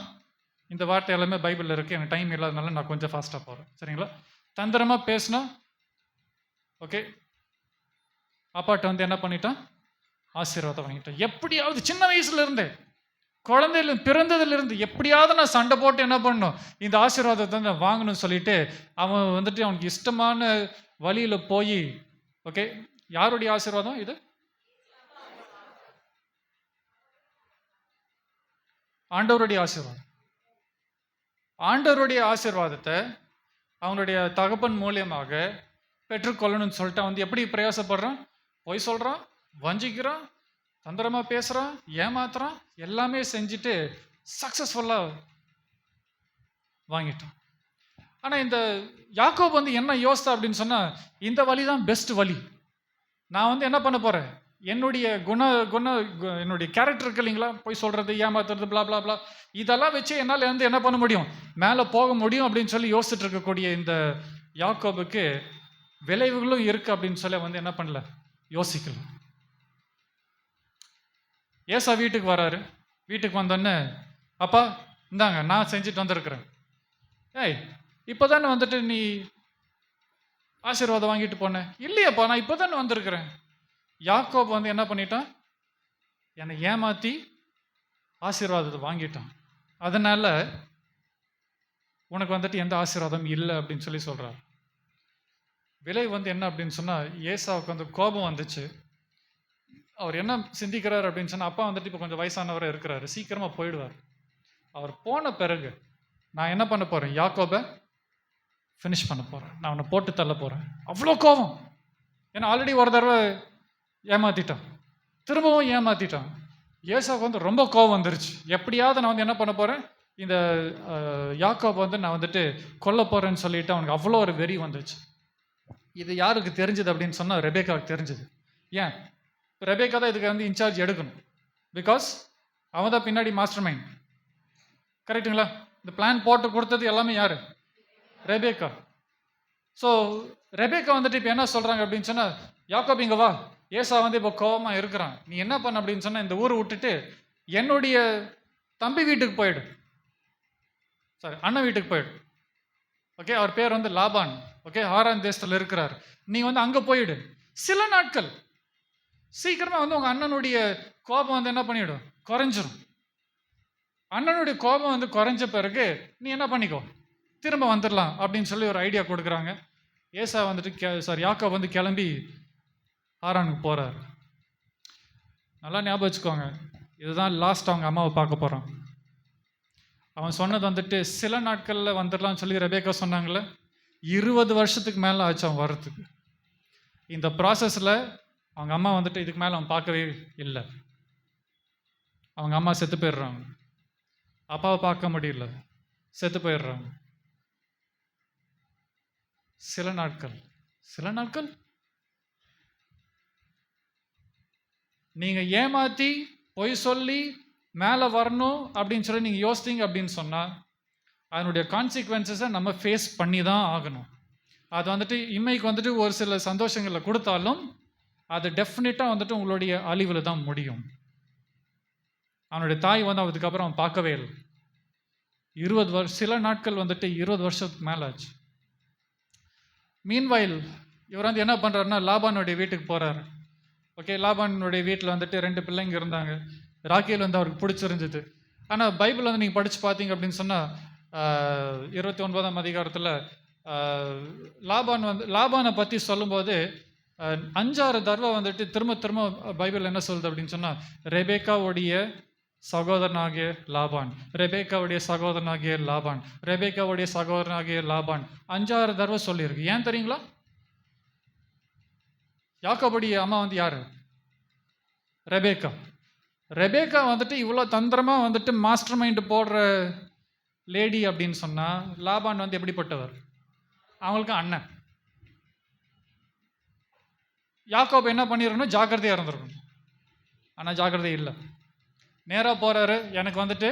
இந்த வார்த்தை எல்லாமே பைபிளில் இருக்குது. எனக்கு டைம் இல்லாதனால நான் கொஞ்சம் ஃபாஸ்ட்டாக போகிறேன், சரிங்களா? தந்திரமா பேசுனா. ஓகே, அப்பாட்ட என்ன பண்ணிட்டான், ஆசீர்வாதம் வாங்கிட்டான். எப்படியாவது சின்ன வயசுல இருந்தே, குழந்தையில பிறந்ததுலேருந்து எப்படியாவது நான் சண்டை போட்டு என்ன பண்ணணும், இந்த ஆசீர்வாதத்தை நான் வாங்கணும்னு சொல்லிட்டு அவன் அவனுக்கு இஷ்டமான வழியில போய். ஓகே, யாருடைய ஆசீர்வாதம் இது? ஆண்டவருடைய ஆசீர்வாதம். ஆண்டவருடைய ஆசீர்வாதத்தை அவனுடைய தகப்பன் மூலியமாக பெற்றுக்கொள்ளணும்னு சொல்லிட்டு அவன் எப்படி பிரயாசப்படுறான்? பொய் சொல்றான், வஞ்சிக்கிறான், தந்திரமா பேசுறான், ஏமாத்துறான், எல்லாமே செஞ்சுட்டு சக்சஸ்ஃபுல்லா வாங்கிட்டான். ஆனா இந்த யாக்கோப் என்ன யோசித்தா அப்படின்னு சொன்னா, இந்த வழி தான் பெஸ்ட் வழி. நான் என்ன பண்ண போறேன், என்னுடைய என்னுடைய கேரக்டர் இருக்கு இல்லைங்களா, போய் சொல்றது, ஏமாத்துறது, பிளா பிளா பிளா, இதெல்லாம் வச்சு என்னால் என்ன பண்ண முடியும், மேலே போக முடியும் அப்படின்னு சொல்லி யோசிச்சுட்டு இருக்கக்கூடிய இந்த யாக்கோபுக்கு விளைவுகளும் இருக்கு அப்படின்னு சொல்லி என்ன பண்ணல, யோசிக்கல. ஏசா வீட்டுக்கு வராரு. வீட்டுக்கு வந்தோடனே, அப்பா இந்தாங்க நான் செஞ்சுட்டு வந்திருக்கிறேன். ஏய், இப்போதானே நீ ஆசீர்வாதம் வாங்கிட்டு போனேன். இல்லையப்பா, நான் இப்போ தானே வந்திருக்கிறேன். யாக்கோபு வந்து என்ன பண்ணிட்டான்? என்னை ஏமாற்றி ஆசீர்வாதத்தை வாங்கிட்டான். அதனால் உனக்கு வந்துட்டு எந்த ஆசீர்வாதம் இல்லை அப்படின்னு சொல்லி சொல்கிறார். விலை வந்து என்ன அப்படின்னு சொன்னால், ஏசாவுக்கு வந்து கோபம் வந்துச்சு. அவர் என்ன சிந்திக்கிறார் அப்படின்னு சொன்னால், அப்பா வந்துட்டு இப்போ கொஞ்சம் வயசானவராக இருக்கிறாரு, சீக்கிரமாக போயிடுவார். அவர் போன பிறகு நான் என்ன பண்ண போகிறேன்? யாக்கோபை ஃபினிஷ் பண்ண போகிறேன், நான் அவனை போட்டு தள்ள போகிறேன். அவ்வளோ கோபம். ஏன்னா ஆல்ரெடி ஒரு தடவை ஏமாற்றிட்டான், திரும்பவும் ஏமாற்றிட்டான். ஏசாவுக்கு வந்து ரொம்ப கோபம் வந்துருச்சு. எப்படியாவது நான் வந்து என்ன பண்ண போகிறேன், இந்த யாக்கோபை வந்து நான் வந்துட்டு கொல்ல போகிறேன்னு சொல்லிட்டு அவனுக்கு அவ்வளோ ஒரு வெறி வந்துச்சு. இது யாருக்கு தெரிஞ்சது அப்படின்னு சொன்னால், ரெபேக்காவுக்கு தெரிஞ்சது. ஏன்? ரெபேக்கா தான் இதுக்கு வந்து இன்சார்ஜ் எடுக்கணும். பிகாஸ் அவன் தான் பின்னாடி மாஸ்டர் மைண்ட். கரெக்டுங்களா? இந்த பிளான் போட்டு கொடுத்தது எல்லாமே யார்? ரெபேக்கா. ஸோ ரெபேக்கா வந்துட்டு இப்போ என்ன சொல்கிறாங்க அப்படின்னு சொன்னால், யாக்கோப் இங்கே வா, ஏசா வந்து இப்போ கோபமாக இருக்கிறான், நீ என்ன பண்ண அப்படின்னு சொன்னால், இந்த ஊரை விட்டுட்டு என்னுடைய தம்பி வீட்டுக்கு போயிடு, சாரி அண்ணன் வீட்டுக்கு போயிடு. ஓகே, அவர் பேர் வந்து லாபான். ஓகே, ஆறாம் தேசத்தில் இருக்கிறார். நீ வந்து அங்கே போயிடு சில நாட்கள். சீக்கிரமாக வந்து உங்கள் அண்ணனுடைய கோபம் வந்து என்ன பண்ணிவிடும்? குறைஞ்சிரும். அண்ணனுடைய கோபம் வந்து குறைஞ்ச பிறகு நீ என்ன பண்ணிக்கோ, திரும்ப வந்துடலாம் அப்படின்னு சொல்லி ஒரு ஐடியா கொடுக்குறாங்க. ஏசா வந்துட்டு யாக்கோப் வந்து கிளம்பி ஆரானுக்கு போகிறார். நல்லா ஞாபகம் வச்சுக்கோங்க, இதுதான் லாஸ்ட் அவங்க அம்மாவை பார்க்க போகிறான். அவன் சொன்னது வந்துட்டு சில நாட்களில் வந்துடலாம்னு சொல்லி ரெபேக்கா சொன்னாங்களே, 20 வருஷத்துக்கு மேலே ஆச்சு அவன் வர்றதுக்கு. இந்த ப்ராசஸில் அவங்க அம்மா வந்துட்டு இதுக்கு மேலே அவன் பார்க்கவே இல்லை. அவங்க அம்மா செத்து போயிடுறாங்க, அப்பாவை பார்க்க முடியல, செத்து போயிடுறாங்க. சில நாட்கள் நீங்கள் ஏமாற்றி பொய் சொல்லி மேலே வரணும் அப்படின்னு சொல்லி நீங்கள் யோசித்தீங்க அப்படின்னு சொன்னால், அதனுடைய கான்சிக்வன்சஸை நம்ம ஃபேஸ் பண்ணி தான் ஆகணும். அது வந்துட்டு இன்மைக்கு வந்துட்டு ஒரு சில சந்தோஷங்களை கொடுத்தாலும் அது டெஃபினட்டாக வந்துட்டு உங்களுடைய அழிவில் தான் முடியும். அவனுடைய தாய் வந்து அதுக்கப்புறம் அவன் பார்க்கவே இல்லை. 20 வருஷம், சில நாட்கள் வந்துட்டு 20 வருஷத்துக்கு மேலே ஆச்சு. மீன்வாயில் இவர் வந்து என்ன பண்ணுறாருன்னா, லாபானுடைய வீட்டுக்கு போகிறாரு. ஓகே, லாபானுடைய வீட்டில் வந்துட்டு 2 பிள்ளைங்க இருந்தாங்க. ராக்கேல் வந்து அவருக்கு பிடிச்சிருந்தது. ஆனால் பைபிள் வந்து நீங்கள் படித்து பார்த்தீங்க அப்படின்னு சொன்னால், 29ஆம் அதிகாரத்தில் லாபானை பற்றி சொல்லும்போது 5-6 தடவை வந்துட்டு திரும்ப பைபிள் என்ன சொல்லுது அப்படின்னு சொன்னால், ரெபேக்காவுடைய சகோதரனாகிய லாபான், ரெபேக்காவுடைய சகோதரனாகிய லாபான், ரெபேக்காவுடைய சகோதரனாகிய லாபான் 5-6 தடவை சொல்லியிருக்கு. ஏன் தெரியுங்களா? யாக்கோபுடைய அம்மா வந்து யாரு? ரெபேக்கா. ரெபேக்கா வந்துட்டு இவ்வளோ தந்திரமாக வந்துட்டு மாஸ்டர் மைண்டு போடுற லேடி அப்படின்னு சொன்னால், லாபான் வந்து எப்படிப்பட்டவர்? அவங்களுக்கு அண்ணன். யாக்கோபு என்ன பண்ணிடணும்? ஜாக்கிரதையாக இருந்திருக்கணும். ஆனால் ஜாக்கிரதை இல்லை. நேராக போகிறாரு, எனக்கு வந்துட்டு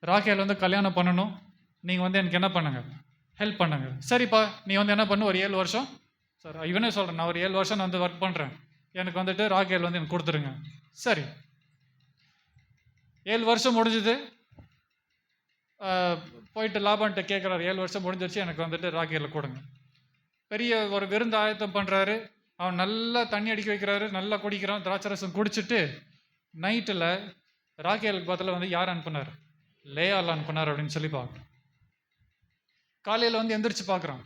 ராக்கேல் வந்து கல்யாணம் பண்ணணும், நீங்கள் வந்து எனக்கு என்ன பண்ணுங்க, ஹெல்ப் பண்ணுங்க. சரிப்பா, நீ வந்து என்ன பண்ணு, ஒரு 7 வருஷம், சார் இவனே சொல்கிறேன், நான் ஒரு 7 வருஷம் நான் வந்து ஒர்க் பண்ணுறேன், எனக்கு வந்துட்டு ராக்கேல் வந்து எனக்கு கொடுத்துருங்க. சரி, 7 வருஷம் முடிஞ்சுது. போயிட்டு லாபான்கிட்ட கேட்குறாரு, 7 வருஷம் முடிஞ்சிருச்சு, எனக்கு வந்துட்டு ராக்கேலில் கொடுங்க. பெரிய ஒரு விருந்து ஆயத்தம் பண்ணுறாரு. அவன் நல்லா தண்ணி அடிக்க வைக்கிறாரு, நல்லா குடிக்கிறான், திராட்சரசம் குடிச்சிட்டு நைட்டில் ராக்கேலுக்கு பதில் வந்து யார் அனுப்புனார்? லேயால் அனுப்புனார் அப்படின்னு சொல்லி பார்க்குறோம். காலையில் வந்து எந்திரிச்சு பார்க்குறான்.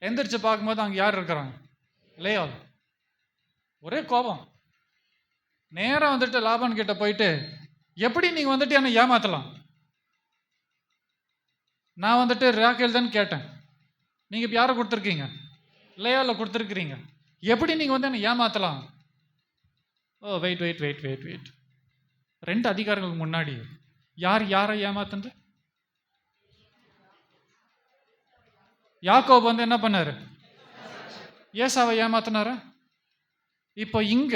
எந்திரிச்சு பார்க்கும்போது அங்கே யார் இருக்கிறாங்க? லேயால். ஒரே கோபம். நேராக வந்துட்டு லாபான் கிட்ட போயிட்டு, எப்படி நீங்கள் வந்துட்டு என்னை ஏமாற்றலாம்? நான் வந்துட்டு ராக்கேல் தான் கேட்டேன், நீங்கள் இப்போ யாரை கொடுத்துருக்கீங்க? லேயாவில் கொடுத்துருக்கிறீங்க. எப்படி நீங்கள் வந்து என்னை ஏமாற்றலாம்? ஓ வெயிட் 2 அதிகாரங்களுக்கு முன்னாடி யாரை ஏமாத்துந்து? யாக்கோபு வந்து என்ன பண்ணாரு? ஏசாவை ஏமாத்தினாரா? இப்போ இங்க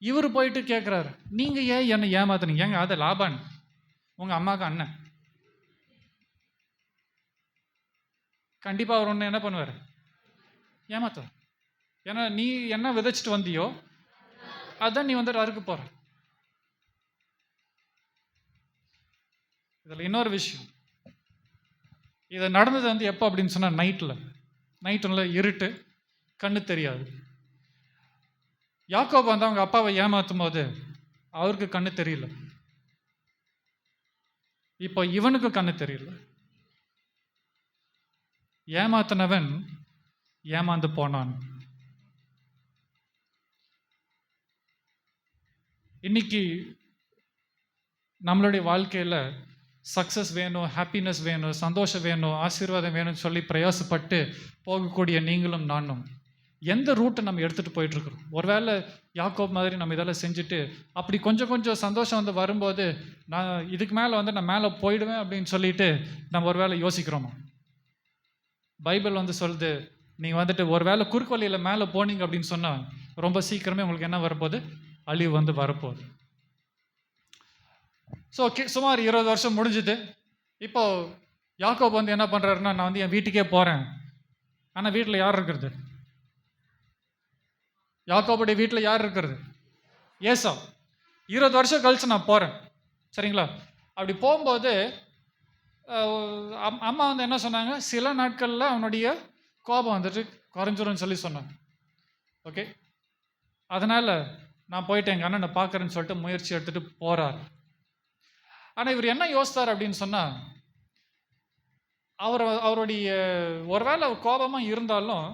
இவர் போயிட்டு கேட்குறாரு, நீங்க ஏன் என்னை ஏமாத்துனீங்க? ஏங்க அது லாபான் உங்க அம்மாவுக்கு அண்ணன். கண்டிப்பா அவர் ஒன்று என்ன பண்ணுவார்? ஏமாத்துவார். ஏன்னா நீ என்ன விதைச்சிட்டு வந்தியோ அதான் நீ வந்துட்டு அறுக்க போற. இதில் இன்னொரு விஷயம், இது நடந்தது வந்து எப்போ அப்படின்னு சொன்னால், நைட்டில் இருட்டு, கண்ணு தெரியாது. யாக்கோபு வந்து அவங்க அப்பாவை ஏமாத்தும் போது அவருக்கு கண்ணு தெரியல. இப்போ இவனுக்கு கண்ணு தெரியல. ஏமாத்தினவன் ஏமாந்து போனான். இன்னைக்கு நம்மளுடைய வாழ்க்கையில சக்சஸ் வேணும், ஹாப்பினஸ் வேணும், சந்தோஷம் வேணும், ஆசீர்வாதம் வேணும்னு சொல்லி பிரயாசப்பட்டு போகக்கூடிய நீங்களும் நானும் எந்த ரூட்டை நம்ம எடுத்துகிட்டு போயிட்டுருக்குறோம்? ஒருவேளை யாக்கோப் மாதிரி நம்ம இதெல்லாம் செஞ்சுட்டு அப்படி கொஞ்சம் கொஞ்சம் சந்தோஷம் வந்து வரும்போது நான் இதுக்கு மேலே வந்து நான் மேலே போயிடுவேன் அப்படின்னு சொல்லிட்டு நம்ம ஒரு வேளை யோசிக்கிறோமா? பைபிள் வந்து சொல்லுது, நீங்கள் வந்துட்டு ஒரு வேளை குறுக்கு வழியில் மேலே போனீங்க அப்படின்னு சொன்னால் ரொம்ப சீக்கிரமே உங்களுக்கு என்ன வரப்போகுது? அழிவு வந்து வரப்போகுது. ஸோ சுமார் 20 வருஷம் முடிஞ்சுது. இப்போ யாக்கோப் வந்து என்ன பண்ணுறாருன்னா, நான் வந்து என் வீட்டுக்கே போகிறேன். ஆனால் வீட்டில் யார் இருக்கிறது? யாக்கோபுடைய வீட்டில் யார் இருக்கிறது? ஏசா. 20 வருஷம் கழிச்சு நான் போகிறேன், சரிங்களா? அப்படி போகும்போது அம்மா வந்து என்ன சொன்னாங்க, சில நாட்களில் அவனுடைய கோபம் வந்துட்டு குறைஞ்சிரும்னு சொல்லி சொன்னாங்க. ஓகே, அதனால் நான் போயிட்டு எங்கள் அண்ணனை பார்க்குறேன்னு சொல்லிட்டு முயற்சி எடுத்துகிட்டு போகிறார். ஆனால் இவர் என்ன யோசித்தார் அப்படின்னு சொன்னால், அவருடைய ஒருவேளை கோபமாக இருந்தாலும்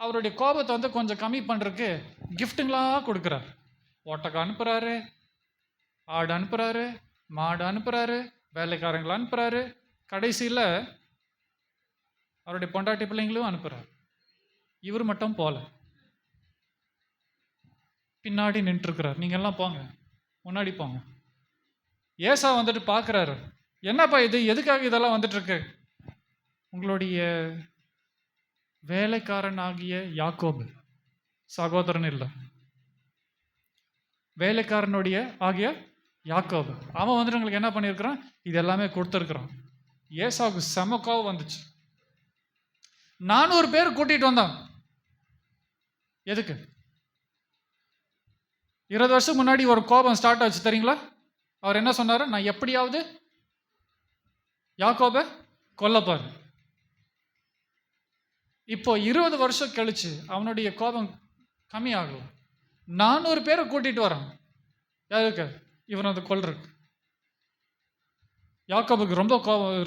அவருடைய கோபத்தை வந்து கொஞ்சம் கம்மி பண்ணுறதுக்கு கிஃப்ட்டுங்களாக கொடுக்குறார். ஒட்டகம் அனுப்புகிறாரு, ஆடு அனுப்புகிறாரு, மாடு அனுப்புகிறாரு, வேலைக்காரங்களை அனுப்புகிறாரு, கடைசியில் அவருடைய பொண்டாட்டி பிள்ளைங்களும் அனுப்புகிறார். இவர் மட்டும் போகல, பின்னாடி நின்றுருக்கிறார். நீங்கள்லாம் போங்க, முன்னாடி போங்க. ஏசா வந்துட்டு பார்க்குறாரு, என்னப்பா இது, எதுக்காக இதெல்லாம் வந்துட்டுருக்கு? உங்களுடைய வேலைக்காரன் ஆகிய யாக்கோபு, சகோதரன் இல்லை, வேலைக்காரனுடைய ஆகிய யாக்கோபு, அவன் வந்துட்டு உங்களுக்கு என்ன பண்ணியிருக்கிறான்? இது எல்லாமே கொடுத்துருக்குறான். ஏசாவுக்கு செம கோபம் வந்துச்சு. 400 பேர் கூட்டிகிட்டு வந்தான். எதுக்கு? 20 வருஷம் முன்னாடி ஒரு கோபம் ஸ்டார்ட் ஆச்சு தெரியுங்களா? அவர் என்ன சொன்னார்? நான் எப்படியாவது யாக்கோபை கொல்லப்பார். இப்போ 20 வருஷம் கழிச்சு அவனுடைய கோபம் கம்மியாகலாம். 400 பேரை கூட்டிட்டு வரான். யாருக்கு? இவன் அதை கொல்றதுக்கு. யாக்கோபுக்கு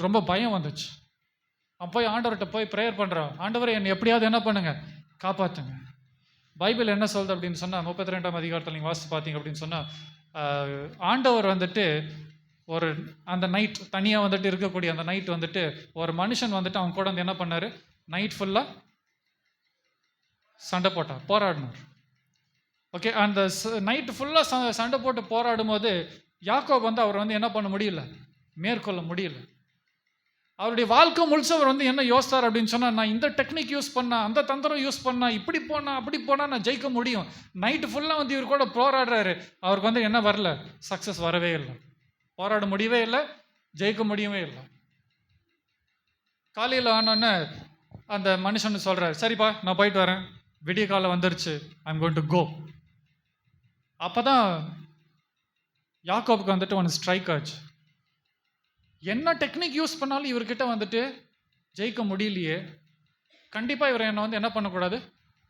ரொம்ப பயம் வந்துச்சு. அவன் போய் ஆண்டவர்கிட்ட போய் ப்ரேயர் பண்ணுறான், ஆண்டவரை என்னை எப்படியாவது என்ன பண்ணுங்க, காப்பாற்றுங்க. பைபிள் என்ன சொல்லுது அப்படின்னு சொன்னால், 32ஆம் அதிகாரத்தில் நீங்கள் வாசித்து பார்த்தீங்க அப்படின்னு சொன்னால், ஆண்டவர் வந்துட்டு ஒரு அந்த நைட் தனியாக வந்துட்டு இருக்கக்கூடிய அந்த நைட் வந்துட்டு ஒரு மனுஷன் வந்துட்டு அவன் கூட வந்து என்ன பண்ணார்? நைட் ஃபுல்லாக சண்டை போட்டார், போராடினார். ஓகே, அந்த நைட்டு ஃபுல்லாக சண்டை போட்டு போராடும் போது யாக்கோப் வந்து அவர் வந்து என்ன பண்ண முடியல, மேற்கொள்ள முடியல. அவருடைய வாழ்க்கை முழுசு அவர் வந்து என்ன யோசித்தார் அப்படின்னு சொன்னால், நான் இந்த டெக்னிக் யூஸ் பண்ணால், அந்த தந்திரம் யூஸ் பண்ணால், இப்படி போனால் அப்படி போனால் நான் ஜெயிக்க முடியும். நைட்டு ஃபுல்லாக வந்து இவர் கூட போராடுறாரு. அவருக்கு வந்து என்ன வரல? சக்ஸஸ் வரவே இல்லை, போராட முடியவே இல்லை, ஜெயிக்க முடியவே இல்லை. காலையில் ஆனோடனே அந்த மனுஷன் சொல்கிறார், சரிப்பா நான் போயிட்டு வரேன், விடிய காலம் வந்துருச்சு, ஐம் கோயிங் டு கோ. அப்போ தான் யாக்கோபுக்கு வந்துட்டு ஒன்று ஸ்ட்ரைக் ஆச்சு. என்ன டெக்னிக் யூஸ் பண்ணாலும் இவர்கிட்ட வந்துட்டு ஜெயிக்க முடியலையே, கண்டிப்பாக இவர் என்னை வந்து என்ன பண்ணக்கூடாது,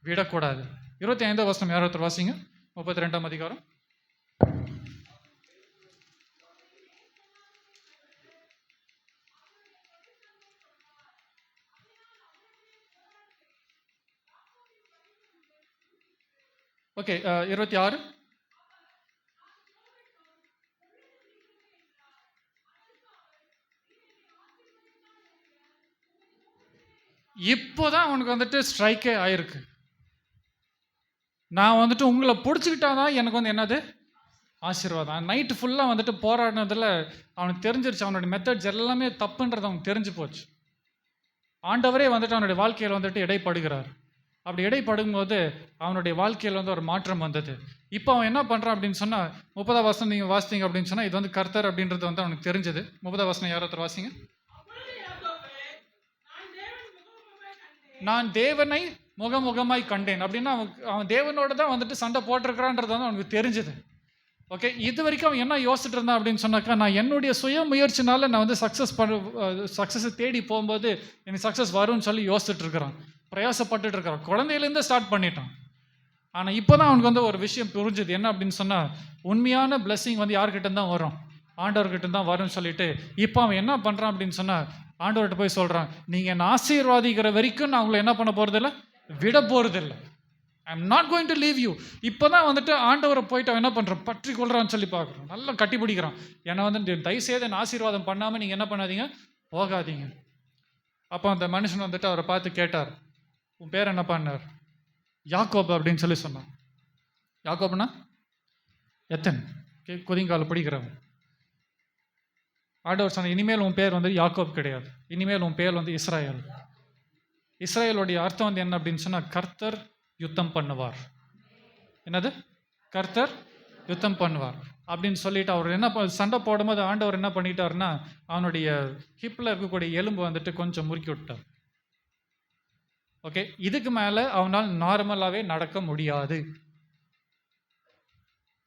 விடக்கூடாது. 25ஆம் வசனம் யாராவது வாசிங்க, 32ஆம் அதிகாரம். ஓகே, 26. இப்போதான் அவனுக்கு வந்துட்டு ஸ்ட்ரைக்கே ஆயிருக்கு. நான் வந்துட்டு உங்களை பிடிச்சிக்கிட்டாதான் எனக்கு வந்து என்னது ஆசீர்வாதம். நைட்டு ஃபுல்லாக வந்துட்டு போராடினதில் அவனுக்கு தெரிஞ்சிருச்சு, அவனுடைய மெத்தட்ஸ் எல்லாமே தப்புன்றது அவனுக்கு தெரிஞ்சு போச்சு. ஆண்டவரே வந்துட்டு அவனுடைய வாழ்க்கையில் வந்துட்டு இடைப்படுகிறார். அப்படி இடைப்படும்போது அவனுடைய வாழ்க்கையில் வந்து ஒரு மாற்றம் வந்தது. இப்போ அவன் என்ன பண்ணுறான் அப்படின்னு சொன்னால், 30ஆம் வசனம் நீங்கள் வாசித்தீங்க அப்படின்னு சொன்னால், இது வந்து கர்த்தர் அப்படின்றது வந்து அவனுக்கு தெரிஞ்சது. 30ஆம் வசனம் யாராவது வாசிங்க. நான் தேவனை முகமுகமாய் கண்டேன் அப்படின்னா அவன் தேவனோட தான் வந்துட்டு சண்டை போட்டிருக்கிறான்றது வந்து அவனுக்கு தெரிஞ்சது. ஓகே, இது வரைக்கும் அவன் என்ன யோசிச்சுட்டு இருந்தான் அப்படின்னு சொன்னாக்கா, நான் என்னுடைய சுய முயற்சினால நான் வந்து சக்ஸஸை தேடி போகும்போது எனக்கு சக்ஸஸ் வரும்னு சொல்லி யோசிச்சுட்டு இருக்கிறான். பிரயாசப்பட்டுட்டு இருக்கிறான். குழந்தையிலேருந்து ஸ்டார்ட் பண்ணிட்டான். ஆனால் இப்போ தான் அவனுக்கு வந்து ஒரு விஷயம் புரிஞ்சுது. என்ன அப்படின்னு சொன்னால், உண்மையான பிளெஸிங் வந்து யார்கிட்ட தான் வரும், ஆண்டவர்கிட்ட தான் வரும்னு சொல்லிட்டு இப்போ அவன் என்ன பண்ணுறான் அப்படின்னு சொன்னால், ஆண்டவர்கிட்ட போய் சொல்கிறான், நீங்கள் என்னை ஆசீர்வாதிக்கிற வரைக்கும் நான் உங்களை என்ன பண்ண போகிறதில்ல, விட போகிறதில்ல. I am not going to leave you. இப்போ தான் வந்துட்டு ஆண்டவரை போயிட்டு அவன் என்ன பண்ணுறான், பற்றி கொள்றான்னு சொல்லி பார்க்குறான். நல்லா கட்டி பிடிக்கிறான். ஏன்னா வந்து தயவுசெய்து என்ன ஆசீர்வாதம் பண்ணாமல் நீங்கள் என்ன பண்ணாதீங்க, போகாதீங்க. அப்போ அந்த மனுஷன் வந்துட்டு அவரை பார்த்து கேட்டார், உன் பேர் என்ன பண்ணார்? யாக்கோப் அப்படின்னு சொல்லி சொன்னான். யாக்கோப்னா எத்தன் கொதிங்கால பிடிக்கிறவன். ஆண்டவர் சொன்ன, இனிமேல் உன் பேர் வந்து யாக்கோப் கிடையாது, இனிமேல் உன் பேர் வந்து இஸ்ராயேல். இஸ்ராயேலுடைய அர்த்தம் வந்து என்ன அப்படின்னு சொன்னால், கர்த்தர் யுத்தம் பண்ணுவார். என்னது? கர்த்தர் யுத்தம் பண்ணுவார் அப்படின்னு சொல்லிட்டு அவர் என்ன சண்டை போடும்போது ஆண்டவர் என்ன பண்ணிட்டாருன்னா, அவனுடைய ஹிப்பில் இருக்கக்கூடிய எலும்பு வந்துட்டு கொஞ்சம் முறுக்கி விட்டார். ஓகே, இதுக்கு மேலே அவனால் நார்மலாகவே நடக்க முடியாது.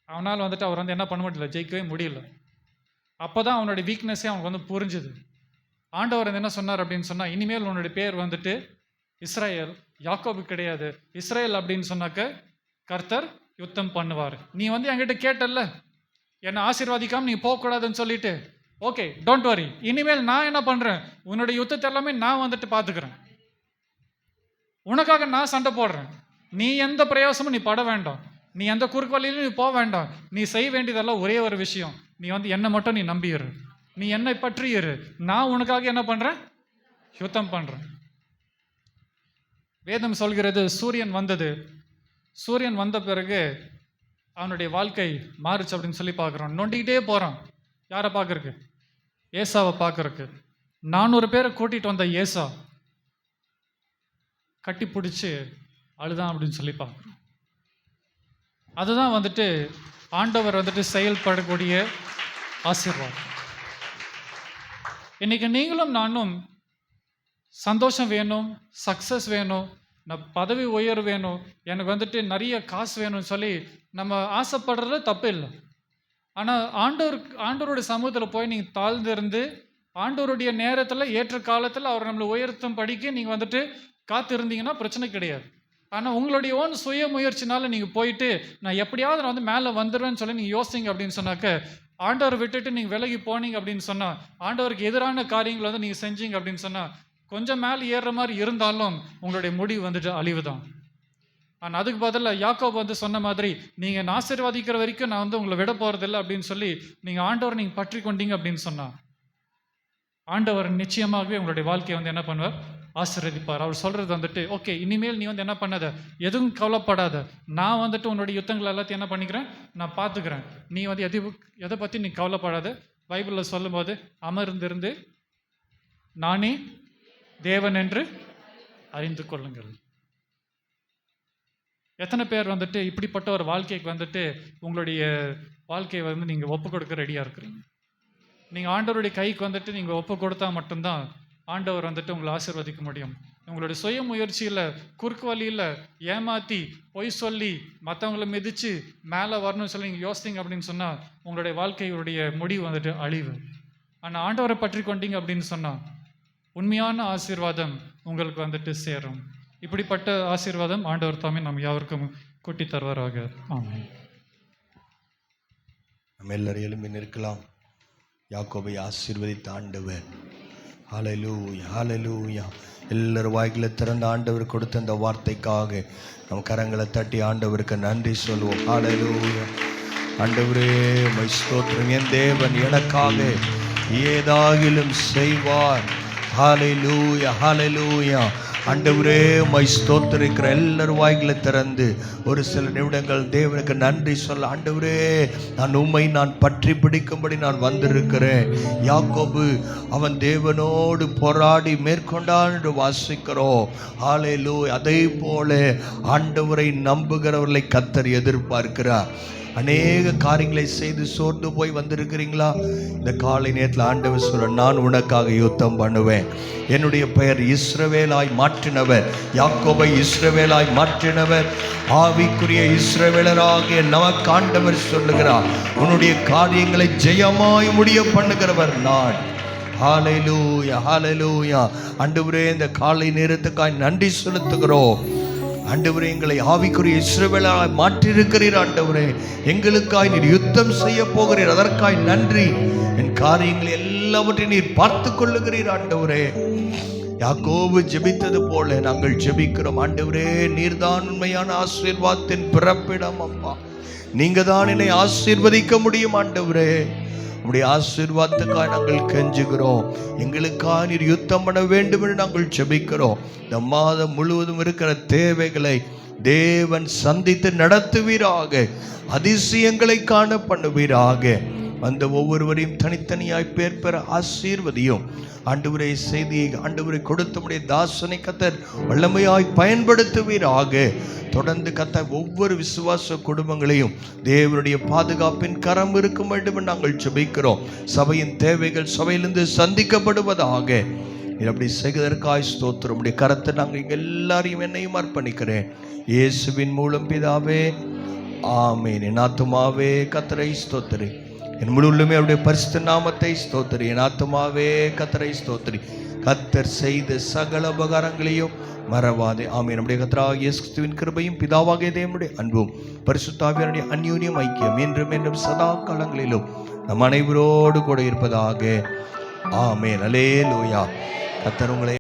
அவனால் வந்துட்டு அவர் வந்து என்ன பண்ண முடியல, ஜெயிக்கவே முடியல. அப்போ தான் அவனுடைய வீக்னஸே அவனுக்கு வந்து புரிஞ்சுது. ஆண்டவர் வந்து என்ன சொன்னார் அப்படின்னு சொன்னால், இனிமேல் உன்னுடைய பேர் வந்துட்டு இஸ்ராயேல், யாக்கோபு கிடையாது. இஸ்ராயேல் அப்படின்னு சொன்னாக்க கர்த்தர் யுத்தம் பண்ணுவார். நீ வந்து என்கிட்ட கேட்டல்ல, என்னை ஆசீர்வாதிக்காமல் நீ போகக்கூடாதுன்னு சொல்லிட்டு, ஓகே டோன்ட் வரி, இனிமேல் நான் என்ன பண்ணுறேன், உன்னுடைய யுத்தத்தை எல்லாமே நான் வந்துட்டு பார்த்துக்கிறேன். உனக்காக நான் சண்டை போடுறேன். நீ எந்த பிரயாசமும் நீ பட வேண்டாம், நீ எந்த குறுக்கு வழியிலும் நீ போக வேண்டாம். நீ செய்ய வேண்டியதெல்லாம் ஒரே ஒரு விஷயம், நீ வந்து என்னை மட்டும் நீ நம்பியிரு, நீ என்னை பற்றி இரு. நான் உனக்காக என்ன பண்ணுறேன், யுத்தம் பண்ணுறேன். வேதம் சொல்கிறது, சூரியன் வந்தது. சூரியன் வந்த பிறகு அவனுடைய வாழ்க்கை மாறுச்சு அப்படின்னு சொல்லி பார்க்குறோம். நொண்டிக்கிட்டே போகிறான். யாரை பார்க்கறக்கு? ஏசாவை பார்க்கறக்கு. 400 பேரை கூட்டிகிட்டு வந்த ஏசா கட்டி பிடிச்சி அழுதான் அப்படின்னு சொல்லி பார்க்குறோம். அதுதான் வந்துட்டு ஆண்டவர் வந்துட்டு செயல்படக்கூடிய ஆசீர்வாதம். இன்னைக்கு நீங்களும் நானும் சந்தோஷம் வேணும், சக்ஸஸ் வேணும், நான் பதவி உயர்வு வேணும், எனக்கு வந்துட்டு நிறைய காசு வேணும்னு சொல்லி நம்ம ஆசைப்படுறது தப்பு இல்லை. ஆனால் ஆண்டவருடைய சமூகத்தில் போய் நீங்கள் தாழ்ந்திருந்து ஆண்டவருடைய நேரத்தில் ஏற்ற காலத்தில் அவர் நம்மளை உயர்த்தும் படிக்க நீங்கள் வந்துட்டு காத்து இருந்தீங்கன்னா பிரச்சனை கிடையாது. ஆனால் உங்களுடைய ஓன் சுய முயற்சினால நீங்கள் போயிட்டு நான் எப்படியாவது நான் வந்து மேலே வந்துடுவேன்னு சொல்லி நீங்கள் யோசிங்க அப்படின்னு சொன்னாக்க, ஆண்டவரை விட்டுட்டு நீங்கள் விலகி போனீங்க அப்படின்னு சொன்னால், ஆண்டவருக்கு எதிரான காரியங்களை வந்து நீங்கள் செஞ்சீங்க அப்படின்னு சொன்னால், கொஞ்சம் மேலே ஏறுற மாதிரி இருந்தாலும் உங்களுடைய முடிவு வந்துட்டு அழிவு தான். ஆனால் அதுக்கு பதிலாக யாக்கோபு வந்து சொன்ன மாதிரி, நீங்கள் ஆசீர்வாதிக்கிற வரைக்கும் நான் வந்து உங்களை விட போகிறதில்லை அப்படின்னு சொல்லி நீங்கள் ஆண்டவரை நீங்கள் பற்றி கொண்டீங்க அப்படின்னு சொன்னால், ஆண்டவர் நிச்சயமாகவே உங்களுடைய வாழ்க்கையை வந்து என்ன பண்ணுவார், ஆசீர்வதிப்பார். அவர் சொல்கிறது வந்துட்டு, ஓகே இனிமேல் நீ வந்து என்ன பண்ணாத, எதுவும் கவலைப்படாத, நான் வந்துட்டு உன்னுடைய யுத்தங்கள் எல்லாத்தையும் என்ன பண்ணிக்கிறேன், நான் பார்த்துக்கிறேன். நீ வந்து எதை பற்றி நீ கவலைப்படாத. பைபிளில் சொல்லும்போது, அமர்ந்திருந்து நானே தேவன் என்று அறிந்து கொள்ளுங்கள். எத்தனை பேர் வந்துட்டு இப்படிப்பட்ட ஒரு வாழ்க்கைக்கு வந்துட்டு உங்களுடைய வாழ்க்கையை வந்து நீங்கள் ஒப்பு கொடுக்க ரெடியாக இருக்கிறீங்க? நீங்கள் ஆண்டவருடைய கைக்கு வந்துட்டு நீங்கள் ஒப்பு கொடுத்தா மட்டும்தான் ஆண்டவர் வந்துட்டு உங்களை ஆசீர்வதிக்க முடியும். உங்களுடைய சுய முயற்சியில் குறுக்கு வழியில் ஏமாற்றி பொய் சொல்லி மற்றவங்களை மிதித்து மேலே வரணும்னு சொல்லி நீங்கள் யோசித்தீங்க அப்படின்னு சொன்னால் உங்களுடைய வாழ்க்கையுடைய முடிவு வந்துட்டு அழிவு. ஆனால் ஆண்டவரை பற்றி கொண்டீங்க அப்படின்னு சொன்னால் உண்மையான ஆசீர்வாதம் உங்களுக்கு வந்துட்டு சேரும். இப்படிப்பட்ட ஆசீர்வாதம் ஆண்டவர் தாமே நம்ம யாருக்கும் கூட்டி தருவாராக. ஆமென். நம்ம எல்லாரும் எழும்பி நிற்கலாம். யாக்கோபை ஆசீர்வதித்த ஆண்டவர். ஹல்லேலூயா, ஹல்லேலூயா. எல்லாரும் வாய்களை திறந்த ஆண்டவர் கொடுத்த அந்த வார்த்தைக்காக நம்ம கரங்களை தட்டி ஆண்டவருக்கு நன்றி சொல்வோம். ஹல்லேலூயா. ஆண்டவரே உம்மை ஸ்தோத்திரம். என் தேவன் எனக்காக ஏதாகிலும் செய்வார். ஹல்லேலூயா, ஹல்லேலூயா. ஆண்டவரே உம்மை ஸ்தோத்திரிக்கிற எல்லாரும் வாய்களை திறந்து ஒரு சில நிமிடங்கள் தேவனுக்கு நன்றி சொல்ல. ஆண்டவரே நான் பற்றி பிடிக்கும்படி நான் வந்திருக்கிறேன். யாக்கோபு அவன் தேவனோடு போராடி மேற்கொண்டான் என்று வாசிக்கிறோம். ஹல்லேலூயா. அதே போல ஆண்டவரை நம்புகிறவர்களை கர்த்தர் எதிர்பார்க்கிறார். அநேக காரியங்களை செய்து சோர்ந்து போய் வந்திருக்கிறீங்களா? இந்த காலை நேரத்தில் ஆண்டவர் சொல்ற, நான் உனக்காக யுத்தம் பண்ணுவேன். என்னுடைய பெயர் இஸ்ரவேலாய் மாற்றினவர், யாக்கோபை இஸ்ரவேலாய் மாற்றினவர், ஆவிக்குரிய இஸ்ரவேலராகிய நமக்கு ஆண்டவர் சொல்லுகிறார், உன்னுடைய காரியங்களை ஜெயமாய் முடிய பண்ணுகிறவர் நான். ஹalleluya ஹalleluya. ஆண்டவரே இந்த காலை நேரத்துக்காய் நன்றி செலுத்துகிறோம். ஆண்டவரே எங்களை ஆவிக்குரிய இஸ்ரவேலாய் மாற்றியிருக்கிறீர். ஆண்டவரே எங்களுக்காய் நீர் யுத்தம் செய்ய போகிறீர், அதற்காய் நன்றி. என் காரியங்களை எல்லாவற்றையும் நீர் பார்த்து கொள்ளுகிறீர். ஆண்டவரே யாக்கோபு ஜெபித்தது போல நாங்கள் ஜெபிக்கிறோம். ஆண்டவரே நீர்தான் உண்மையான ஆசீர்வாதத்தின் பிறப்பிடம். அப்பா நீங்க தான் என்னை ஆசீர்வதிக்க முடியும். ஆண்டவரே உம்முடைய ஆசீர்வாதத்துக்காக நாங்கள் கெஞ்சுகிறோம். எங்களுக்காக நீர் யுத்தம் பண்ண வேண்டும் என்று நாங்கள் ஜெபிக்கிறோம். இந்த மாதம் முழுவதும் இருக்கிற தேவைகளை தேவன் சந்தித்து நடத்துவீராக, அதிசயங்களை காண பண்ணுவீராக. அந்த ஒவ்வொருவரையும் தனித்தனியாய் பேர் பெற ஆசீர்வதியும். ஆண்டவரே செய்தியை ஆண்டவரை கொடுத்தமுடைய தாசனை கத்தர் வல்லமையாய் பயன்படுத்துவீராக. தொடர்ந்து கத்தர் ஒவ்வொரு விசுவாச குடும்பங்களையும் தேவனுடைய பாதுகாப்பின் கரம் இருக்க வேண்டும் என்று நாங்கள் ஜெபிக்கிறோம். சபையின் தேவைகள் சபையிலிருந்து சந்திக்கப்படுவதாக. அப்படி செய்வதற்காய் ஸ்தோத்திரம். உடைய கரத்தை நாங்கள் இங்கே எல்லாரையும் என்னையும் அர்ப்பணிக்கிறேன் இயேசுவின் மூலம் பிதாவே, ஆமேன். என் ஆத்துமாவே கர்த்தரை ஸ்தோத்திரி, என் முழுவதுமே அவருடைய பரிசுத்த நாமத்தை ஸ்தோத்திரி. என் ஆத்துமாவே கர்த்தரை ஸ்தோத்திரி, கர்த்தர் செய்த சகல உபகாரங்களையும் மறவாதே. ஆமென். நம்முடைய கர்த்தராகிய இயேசு கிறிஸ்துவின் கிருபையும் பிதாவாகிய தேவனுடைய அன்பும் பரிசுத்த ஆவியானவருடைய அந்யோன்யம் ஐக்கியம் என்றும் என்றும் சதா காலங்களிலும் நம் அனைவரோடு கூட இருப்பதாக. ஆமென். அல்லேலூயா. கர்த்தர் உங்களை